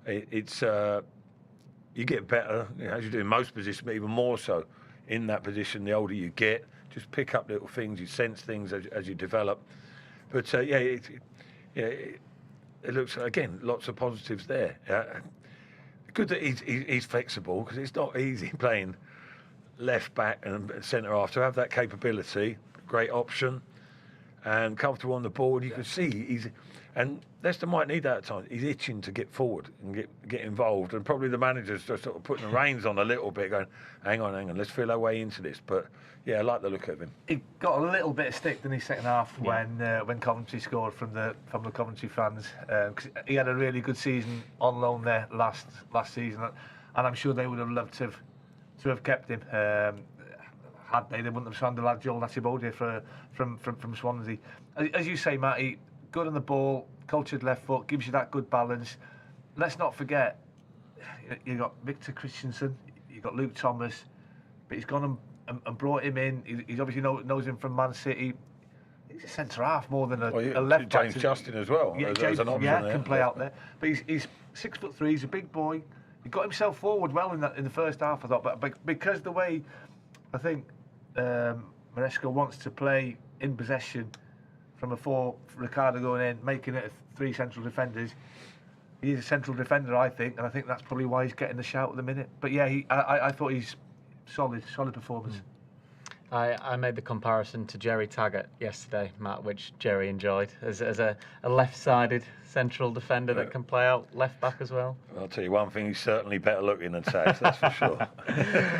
It's you get better as you do in most positions, but even more so in that position. The older you get, just pick up little things, you sense things as you develop. But it looks again lots of positives there. Good that he's flexible because it's not easy playing left back and centre half to have that capability. Great option and comfortable on the ball. You can see and Leicester might need that at times. He's itching to get forward and get involved, and probably the manager's just sort of putting the reins on a little bit, going, hang on, let's feel our way into this. But I like the look of him. He got a little bit of stick in his second half when Coventry scored from the Coventry fans. Cause he had a really good season on loan there last season, and I'm sure they would have loved to have kept him. Had they wouldn't have signed the lad Joel Natibode from Swansea. As you say, Matty, good on the ball, cultured left foot, gives you that good balance. Let's not forget, you got Victor Christensen, you got Luke Thomas, but he's gone and brought him in. He's obviously knows him from Man City. He's a centre half more than a left back. James Justin as well. Yeah, James an option there. Can play out there. But he's 6'3", he's a big boy. He got himself forward well in the first half, I thought. But because the way I think Maresca wants to play in possession from a 4, Ricardo going in, making it 3 central defenders. He's a central defender, I think, and I think that's probably why he's getting the shout at the minute. But yeah, I thought he's solid performance. I made the comparison to Jerry Taggart yesterday, Matt, which Jerry enjoyed, as a left-sided central defender that can play out left-back as well. I'll tell you one thing, he's certainly better looking than Tags, that's for sure.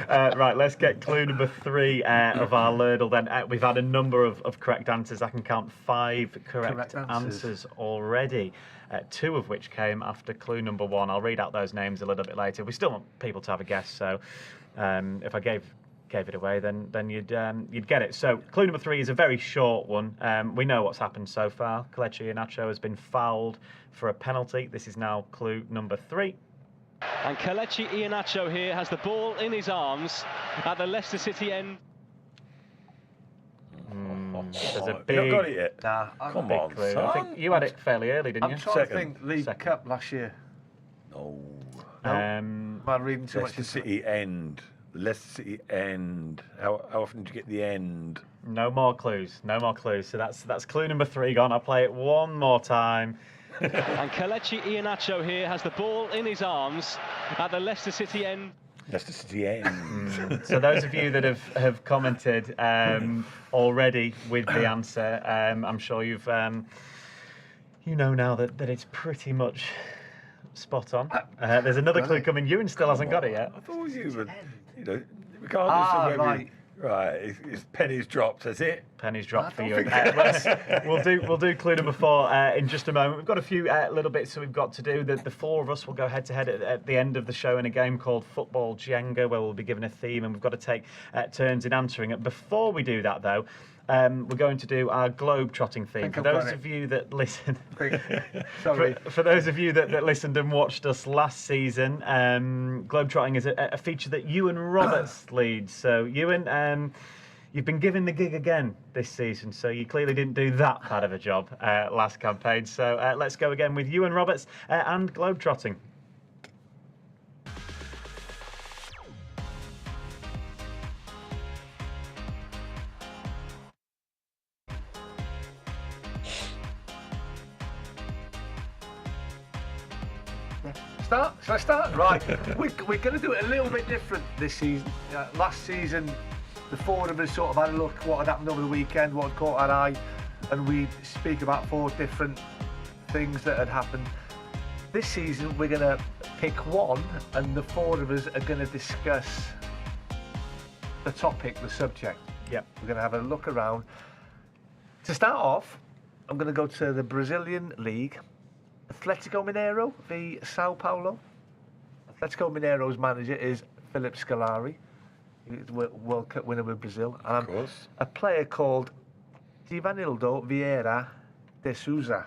Right, let's get clue number 3 of our ladle then. We've had a number of correct answers. I can count 5 correct answers already, 2 of which came after clue number 1. I'll read out those names a little bit later. We still want people to have a guess, so if I gave it away, then you'd get it. So clue number 3 is a very short one. We know what's happened so far. Kelechi Iheanacho has been fouled for a penalty. This is now clue number 3. And Kelechi Iheanacho here has the ball in his arms at the Leicester City end. There's a You big, not got it yet? Nah, Come big on, clue. son. I think you had it fairly early, didn't I'm you? trying to think League Second. Cup last year. No. Am I reading too much? Leicester City end. Leicester City end. How often do you get the end? No more clues. No more clues. So that's clue number 3 gone. I'll play it one more time. And Kelechi Iheanacho here has the ball in his arms at the Leicester City end. Leicester City end. So those of you that have commented already with the answer, I'm sure you've you know now that it's pretty much spot on. There's another clue coming. Ewan still hasn't got it yet. I thought you would, regardless of whether right. his pennies dropped, has it? Pennies dropped for you. We'll do clue number 4 in just a moment. We've got a few little bits that we've got to do. The 4 of us will go head to head at the end of the show in a game called Football Jenga, where we'll be given a theme and we've got to take turns in answering it. Before we do that, though, we're going to do our globe-trotting theme. For those of you that listen, Sorry. for those of you that listened and watched us last season, globe-trotting is a feature that Iwan Roberts leads. So Ewan, you've been given the gig again this season, so you clearly didn't do that bad of a job last campaign. So let's go again with Iwan Roberts and globe-trotting. Shall I start? Right. We're going to do it a little bit different this season. Last season, the 4 of us sort of had a look what had happened over the weekend, what had caught our eye, and we'd speak about 4 different things that had happened. This season, we're going to pick one, and the 4 of us are going to discuss the topic, the subject. Yep. We're going to have a look around. To start off, I'm going to go to the Brazilian League. Atletico Mineiro v Sao Paulo. Atletico Mineiro's manager is Philip Scolari, he's World Cup winner with Brazil. And Of course. a player called Divanildo Vieira de Souza,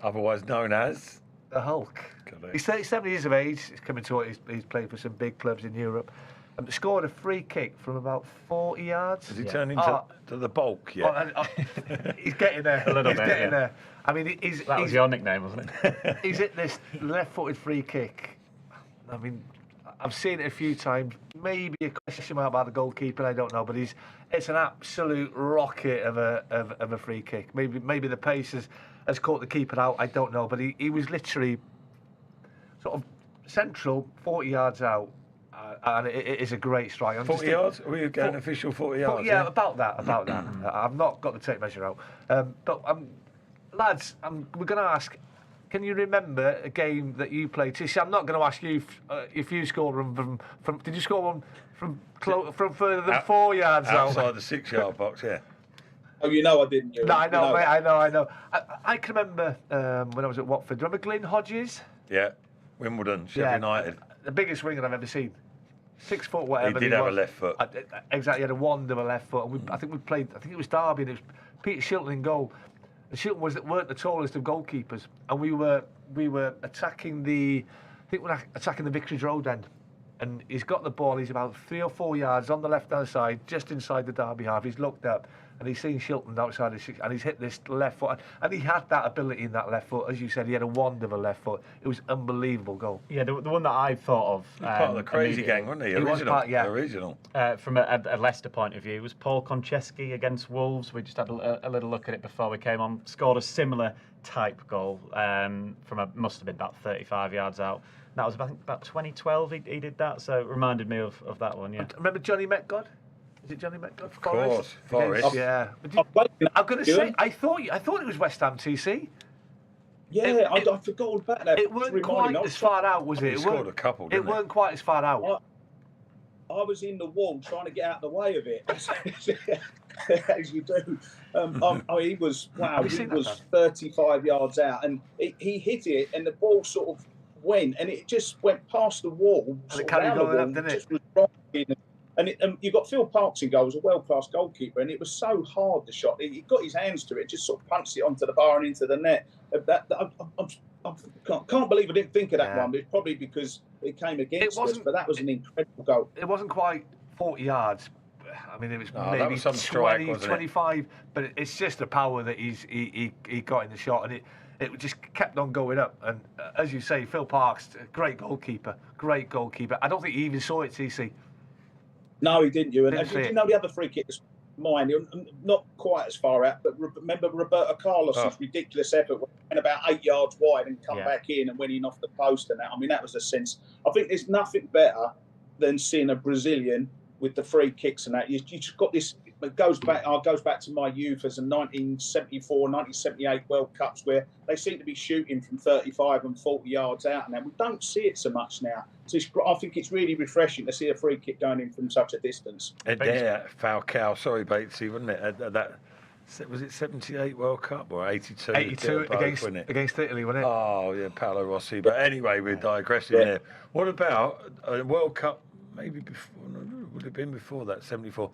Otherwise known as the Hulk. Correct. He's 37 years of age. He's coming to it. He's played for some big clubs in Europe. Scored a free kick from about 40 yards. Has he turned into to the bulk yet? He's getting there. A little he's bit, getting yeah. there. I mean, That was your nickname, wasn't it? he's hit this left-footed free kick. I mean, I've seen it a few times. Maybe a question mark about the goalkeeper. I don't know, but it's an absolute rocket of a free kick. Maybe the pace has caught the keeper out. I don't know, but he was literally sort of central, 40 yards out. And it is a great strike. 40 yards? Are we going official 40 yards? Yeah, about that. I've not got the tape measure out. Lads, we're going to ask, can you remember a game that you played? See, I'm not going to ask you if you scored one from did you score one from further than 4 yards outside out? the 6-yard box, yeah. Oh, you know I didn't. No, I know, mate, I know. I can remember when I was at Watford. Do you remember Glyn Hodges? Yeah. Wimbledon, Sheffield United. The biggest winger I've ever seen. 6 foot, whatever. He did have a left foot. Exactly, he had a wand of a left foot. And I think we played. I think it was Derby, and it was Peter Shilton in goal. And Shilton weren't the tallest of goalkeepers, and we were attacking the Vicarage Road end. And he's got the ball. He's about 3 or 4 yards on the left-hand side, just inside the Derby half. He's looked up, and he's seen Shilton outside his six, and he's hit this left foot, and he had that ability in that left foot. As you said, he had a wand of a left foot. It was unbelievable goal. Yeah, the one that I thought of. Part of the crazy gang, wasn't he? He was part, yeah. Original. From a Leicester point of view, was Paul Konchesky against Wolves. We just had a little look at it before we came on. Scored a similar type goal must have been about 35 yards out. That was, I think, about 2012 he did that, so it reminded me of that one, yeah. Remember Johnny Metgod? Is it Johnny Metgod? Of course, Forest. Yeah. I'm going to say, I thought it was West Ham TC. Yeah, I forgot all about that. It weren't quite as far out, was it? He scored a couple, didn't it? Weren't quite as far out. I was in the wall trying to get out of the way of it, as you do. He was 35 yards out, and he hit it, and the ball sort of went, and it just went past the wall. And it carried going up, didn't it? Was rocking. And you got Phil Parkes in goal, was a world-class goalkeeper, and it was so hard, the shot. He got his hands to it, just sort of punched it onto the bar and into the net. I can't believe I didn't think of that one, but it's probably because it came against us, but that was an incredible goal. It wasn't quite 40 yards. I mean, it was maybe some 20, strike, 25, but it's just the power that he got in the shot, and it just kept on going up. And as you say, Phil Parkes, great goalkeeper. I don't think he even saw it, TC. No, he didn't. And did you know the other free kick was mine? Not quite as far out, but remember Roberto Carlos' ridiculous effort went about 8 yards wide and come back in and went in off the post and that. I mean, that was a sense. I think there's nothing better than seeing a Brazilian with the free kicks and that. You just got this. It goes back to my youth as a 1974, 1978 World Cups where they seem to be shooting from 35 and 40 yards out, and we don't see it so much now. So I think it's really refreshing to see a free kick going in from such a distance. Falcao, sorry Batesy, wasn't it? Was it 78 World Cup or 82? 82 against Italy, wasn't it? Oh yeah, Paolo Rossi. But anyway, we're digressing there. What about a World Cup? Maybe before? Would it have been before that? 74.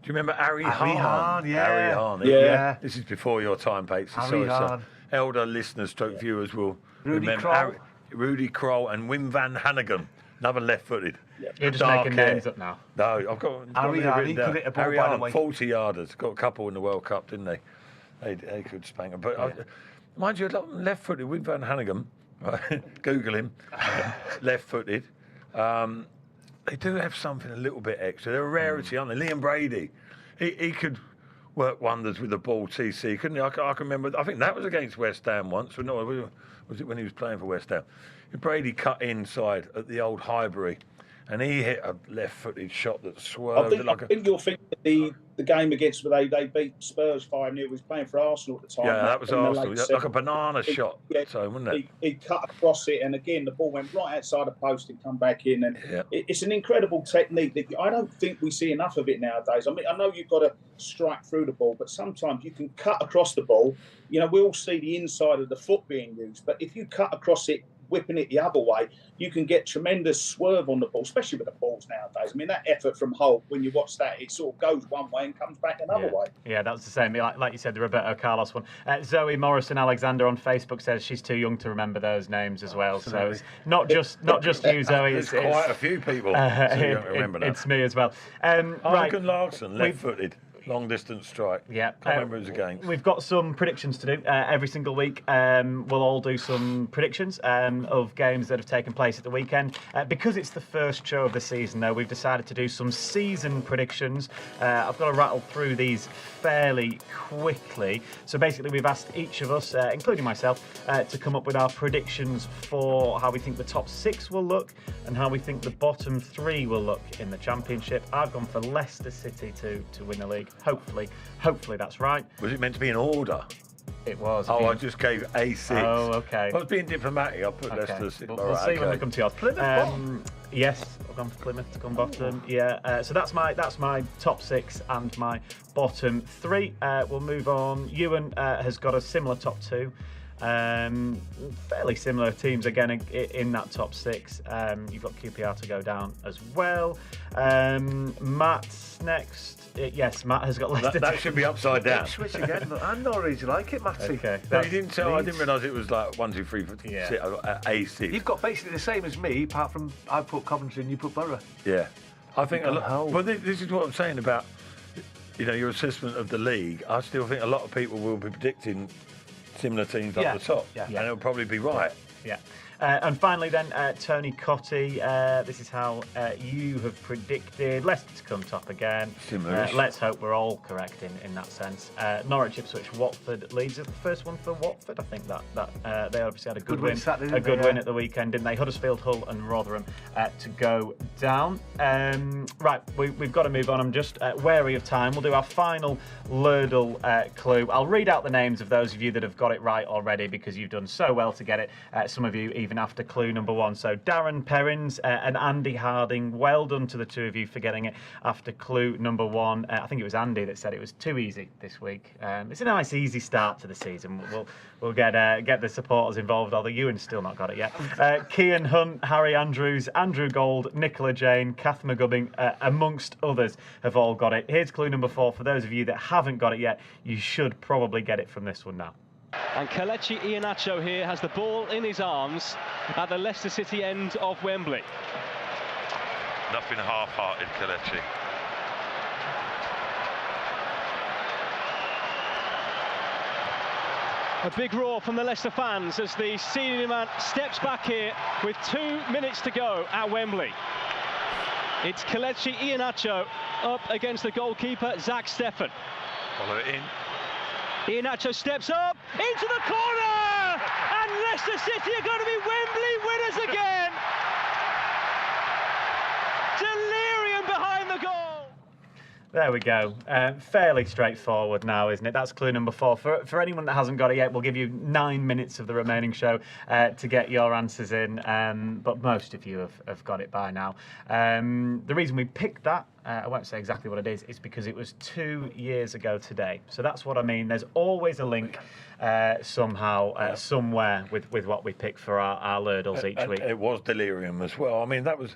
Do you remember Harry Hahn? Yeah. Harry Hahn. Yeah. This is before your time, Bates. Harry Hahn. Elder listeners, viewers will remember Krol. Rudy Krol and Wim van Hanegem, another left-footed. You're just making names up now. No, I've got Harry Hahn. He could hit a ball, by the way. 40 yarders. Got a couple in the World Cup, didn't they? They could spank them. But mind you, left-footed Wim van Hanegem. Right? Google him. Left-footed. They do have something a little bit extra. They're a rarity, aren't they? Liam Brady, he could work wonders with the ball, TC, couldn't he? I can remember, I think that was against West Ham once. Was it when he was playing for West Ham? Brady cut inside at the old Highbury, and he hit a left-footed shot that swerved. I think you'll think that the game against where they beat Spurs 5-0. He was playing for Arsenal at the time. Yeah, that was Arsenal. Like a banana shot. Yeah, so wasn't it? He cut across it, and again the ball went right outside the post and come back in. And it's an incredible technique that I don't think we see enough of it nowadays. I mean, I know you've got to strike through the ball, but sometimes you can cut across the ball. You know, we all see the inside of the foot being used, but if you cut across it, whipping it the other way, you can get tremendous swerve on the ball, especially with the balls nowadays. I mean, that effort from Holt, when you watch that, it sort of goes one way and comes back another way. Yeah, that was the same. Like you said, the Roberto Carlos one. Zoe Morrison Alexander on Facebook says she's too young to remember those names as well. So it's not just you, Zoe. There's quite a few people too young to remember that. It's me as well. Logan Larson, left-footed. Long distance strike. Yeah. Can't remember who's against. We've got some predictions to do every single week. We'll all do some predictions of games that have taken place at the weekend. Because it's the first show of the season, though, we've decided to do some season predictions. I've got to rattle through these fairly quickly. So basically, we've asked each of us, including myself, to come up with our predictions for how we think the top 6 will look and how we think the bottom 3 will look in the Championship. I've gone for Leicester City to win the league. Hopefully that's right. Was it meant to be in order? It was. I just gave A6. Oh, okay. I was being diplomatic. I put Leicester City. We'll see when we come to yours. Plymouth yes, I've gone for Plymouth to come bottom. Yeah. So that's my top 6 and my bottom 3. We'll move on. Ewan has got a similar top 2. Fairly similar teams again in that top 6. You've got QPR to go down as well. Matt's next. Yes, Matt has got Leicester. That should be upside down. Switch again, but I'm not really like it, Matty. Okay. No, you didn't tell. I didn't realise it was like 1, 2, 3, 4, A6. You've got basically the same as me, apart from I put Coventry and you put Borough. Yeah, I think. Well, this is what I'm saying about your assessment of the league, I still think a lot of people will be predicting similar teams up the top, and it'll probably be right. Yeah. And finally then, Tony Cottee, this is how you have predicted Leicester to come top again. Let's hope we're all correct in that sense. Norwich, Ipswich, Watford, Leeds is the first one for Watford. I think that they obviously had a good win. Saturday, a good win at the weekend, didn't they? Huddersfield, Hull and Rotherham to go down. Right, we've got to move on. I'm just wary of time. We'll do our final Lurdle clue. I'll read out the names of those of you that have got it right already because you've done so well to get it. Some of you even after clue number 1. So Darren Perrins and Andy Harding, well done to the two of you for getting it after clue number 1. I think it was Andy that said it was too easy this week. It's a nice easy start to the season. We'll get the supporters involved, although Ewan's still not got it yet. Cian Hunt, Harry Andrews, Andrew Gold, Nicola Jane, Kath McGubbing, amongst others have all got it. Here's clue number 4. For those of you that haven't got it yet, you should probably get it from this one now. And Kelechi Iheanacho here has the ball in his arms at the Leicester City end of Wembley. Nothing half-hearted, Kelechi. A big roar from the Leicester fans as the senior man steps back here with 2 minutes to go at Wembley. It's Kelechi Iheanacho up against the goalkeeper, Zach Steffen. Follow it in. Iheanacho steps up into the corner, and Leicester City are going to be Wembley winners again. Delirium behind the goal. There we go. Fairly straightforward now, isn't it? That's clue number 4. For anyone that hasn't got it yet, we'll give you 9 minutes of the remaining show to get your answers in, but most of you have got it by now. The reason we picked that, I won't say exactly what it is because it was 2 years ago today. So that's what I mean. There's always a link somehow, somewhere with what we pick for our Lurdles each week. It was delirium as well. I mean, that was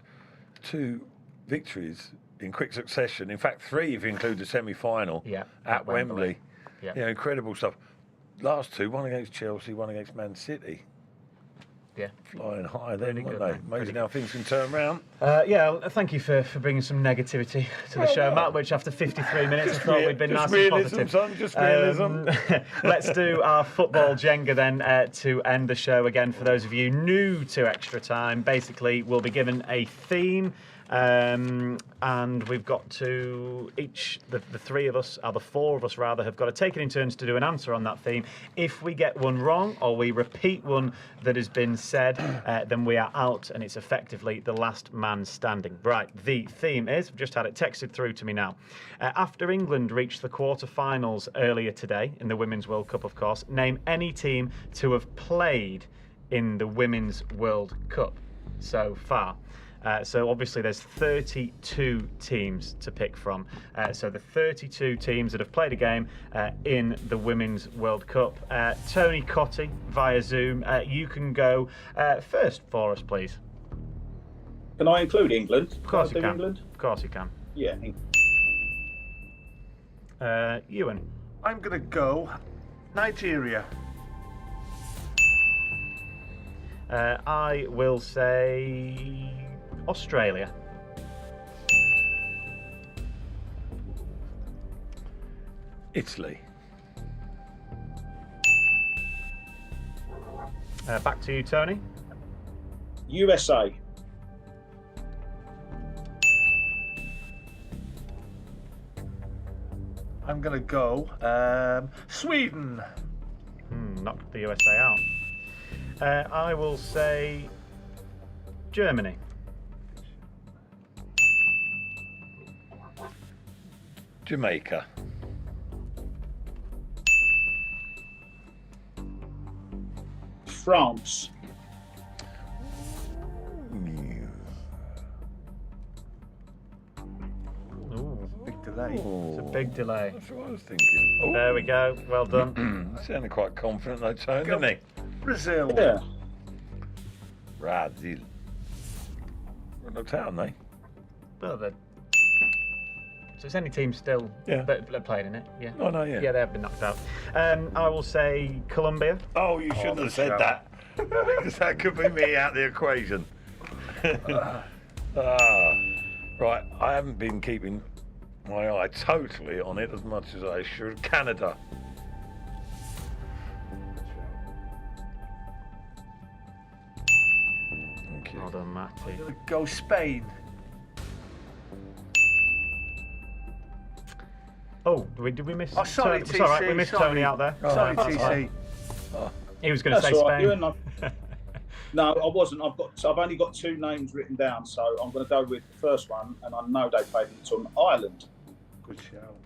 2 victories in quick succession. In fact, 3 if you include the semi-final at Wembley. Yeah, incredible stuff. Last 2, one against Chelsea, one against Man City. Yeah, flying high then, weren't they? Amazing how things can turn around. Thank you for bringing some negativity to the show, Matt, which after 53 minutes I thought we'd been nice and positive. Just realism. Let's do our football Jenga then to end the show. Again, for those of you new to Extra Time, basically we'll be given a theme. And we've got to the 3 of us, or the 4 of us rather, have got to take it in turns to do an answer on that theme. If we get one wrong or we repeat one that has been said, then we are out and it's effectively the last man standing. Right, the theme is, I've just had it texted through to me now. After England reached the quarter-finals earlier today in the Women's World Cup, of course, name any team to have played in the Women's World Cup so far. So obviously there's 32 teams to pick from. So the 32 teams that have played a game in the Women's World Cup. Tony Cottee via Zoom, you can go first for us, please. Can I include England? Of course you can. England? Of course you can. Yeah. Ewan. I'm going to go Nigeria. I will say Australia. Italy. Back to you, Tony. USA. I'm going to go Sweden. Knocked the USA out. I will say Germany. Jamaica. France. Ooh, big delay. It's a big delay. That's what I was thinking. Ooh. There we go. Well done. Sounded quite confident though, Tony, didn't he? Brazil. Yeah. Brazil. We're knocked out, aren't they? Well, so it's any team still that playing in it? Yeah. Oh, no, yeah. Yeah, they have been knocked out. I will say Colombia. Oh, you shouldn't have said that. Because that could be me out the equation. Right, I haven't been keeping my eye totally on it as much as I should. Canada. Thank you. Well done, Matty. I'm going to go Spain. Oh, did we miss? Oh, sorry, Tony? It's all right, we missed sorry. Tony out there. Sorry, That's TC. fine. He was going to say That's all right, Spain. Ewan, No, I wasn't. I've only got 2 names written down, so I'm going to go with the first one, and I know they played in the tournament. Ireland. Good shout.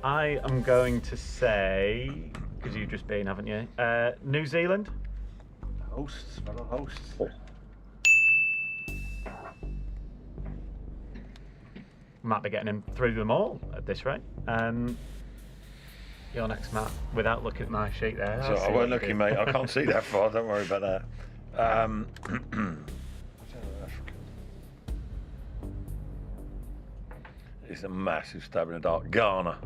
I am going to say, because you've just been, haven't you? New Zealand. Hosts, fellow hosts. Might be getting him through them all at this rate. You're next, Matt, without looking at my sheet there. So I won't look, mate. I can't see that far. Don't worry about that. It's a massive stab in the dark. Ghana.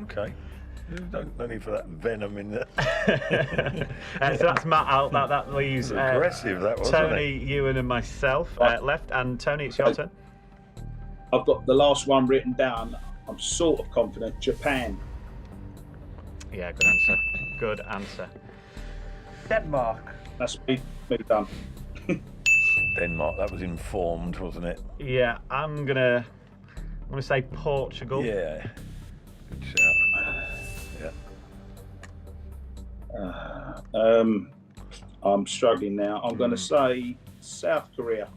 Okay. No need for that venom in there. So that's Matt out. That leaves Aggressive, that wasn't Tony, Ewan, and myself left. And Tony, it's your turn. I've got the last one written down. I'm sort of confident. Japan. Yeah, good answer. Good answer. Denmark. That's me done. Denmark. That was informed, wasn't it? Yeah, I'm gonna say Portugal. Yeah. Good shout. Yeah. I'm struggling now. I'm going to say South Korea.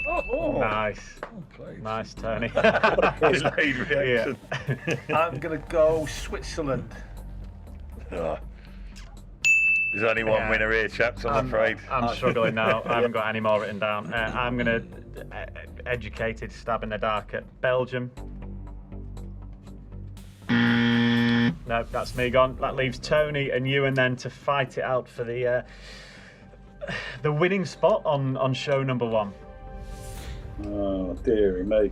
Oh, Nice. well played. Nice, Tony. Delayed reaction. I'm going to go Switzerland. Oh. There's only one winner here, chaps, I'm afraid. I'm struggling now. I haven't got any more written down. I'm going to educated stab in the dark at Belgium. No, that's me gone. That leaves Tony and Ewan then to fight it out for the winning spot on show number 1. Oh, dearie me.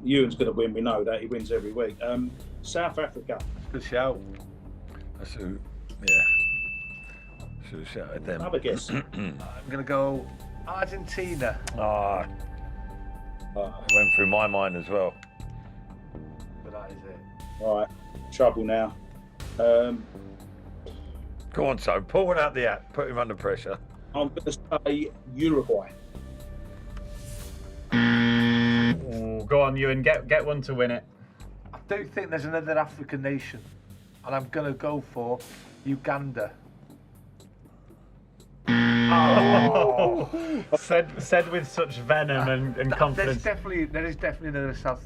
Ewan's going to win. We know that. He wins every week. South Africa. Good shout. That's who, yeah. Should have shouted them. Have a guess. I'm going to go Argentina. Ah, went through my mind as well. But that is it. All right. Trouble now. Go on, so pull one out the hat. Put him under pressure. I'm going to say Uruguay. Ooh, go on, Ewan. Get one to win it. I don't think there's another African nation. And I'm going to go for Uganda. Oh. said with such venom and confidence. There is definitely another South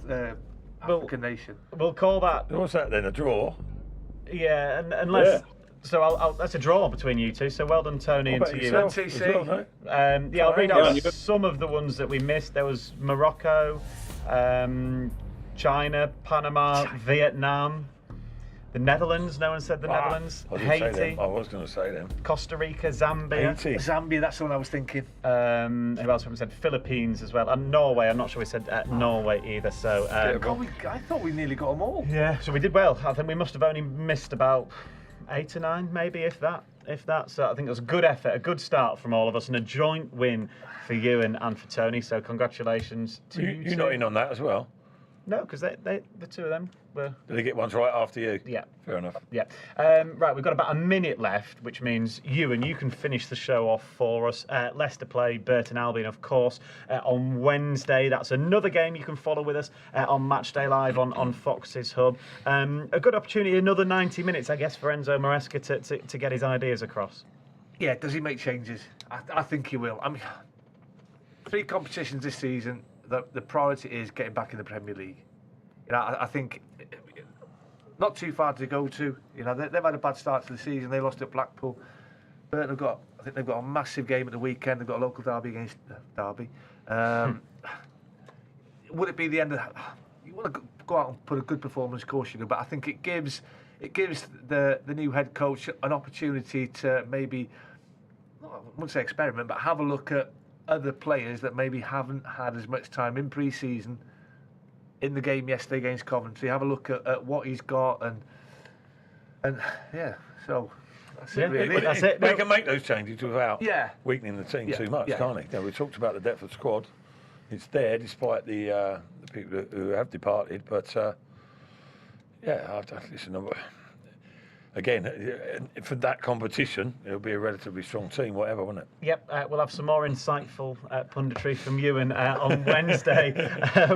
African nation. We'll call that. What's that then? A draw? Yeah, and unless. So that's a draw between you two. So well done, Tony, and to you. Yourself as well, mate? Yeah, I'll read out some of the ones that we missed. There was Morocco, China, Panama, Vietnam, the Netherlands. No one said the Netherlands. Haiti. I was going to say them. Costa Rica, Zambia. Haiti. Zambia, that's the one I was thinking. Who else have we said? Philippines as well, and Norway. I'm not sure we said Norway either. So I thought we nearly got them all. yeah, so we did well. I think we must have only missed about 8 or 9, maybe, if that. So I think it was a good effort, a good start from all of us, and a joint win for Ewan and for Tony. So congratulations to you. You're not in on that as well? No, because the two of them were. Did they get ones right after you? Yeah. Fair enough. Yeah. Right, we've got about a minute left, which means Ewan, you can finish the show off for us. Leicester play Burton Albion, of course, on Wednesday. That's another game you can follow with us on Matchday Live on Fox's Hub. A good opportunity, another 90 minutes, I guess, for Enzo Maresca to get his ideas across. Yeah, does he make changes? I think he will. I mean, 3 competitions this season. The priority is getting back in the Premier League. You know, I think not too far to go to. You know, they've had a bad start to the season. They lost at Blackpool. Burton I think they've got a massive game at the weekend. They've got a local derby against Derby. Would it be the end of? You want to go out and put a good performance, of course you do. But I think it gives the new head coach an opportunity to maybe, I wouldn't say experiment, but have a look at other players that maybe haven't had as much time in pre-season. In the game yesterday against Coventry, have a look at what he's got, and And yeah, so that's it Yeah, really. that's it. We can make those changes without Yeah. weakening the team Yeah, too much, yeah. can't we? We talked about the depth of squad. It's there despite the people who have departed. But listen. Again, for that competition, it'll be a relatively strong team, whatever, won't it? Yep, we'll have some more insightful punditry from Ewan on Wednesday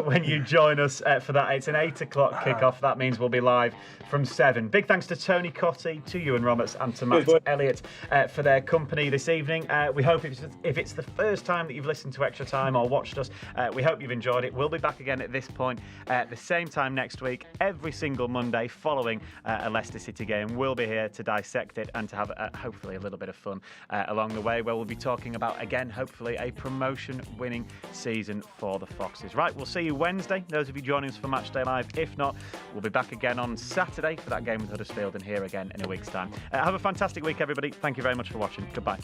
when you join us for that. It's an 8 o'clock kickoff. That means we'll be live from 7. Big thanks to Tony Cottee, to Iwan Roberts and to Matt Elliott for their company this evening. We hope if it's the first time that you've listened to Extra Time or watched us, we hope you've enjoyed it. We'll be back again at this point at the same time next week, every single Monday following a Leicester City game. We'll be here to dissect it and to have hopefully a little bit of fun along the way, where we'll be talking about, again, hopefully a promotion-winning season for the Foxes. Right, we'll see you Wednesday, those of you joining us for Matchday Live. If not, we'll be back again on Saturday for that game with Huddersfield, and here again in a week's time. Have a fantastic week, everybody. Thank you very much for watching. Goodbye.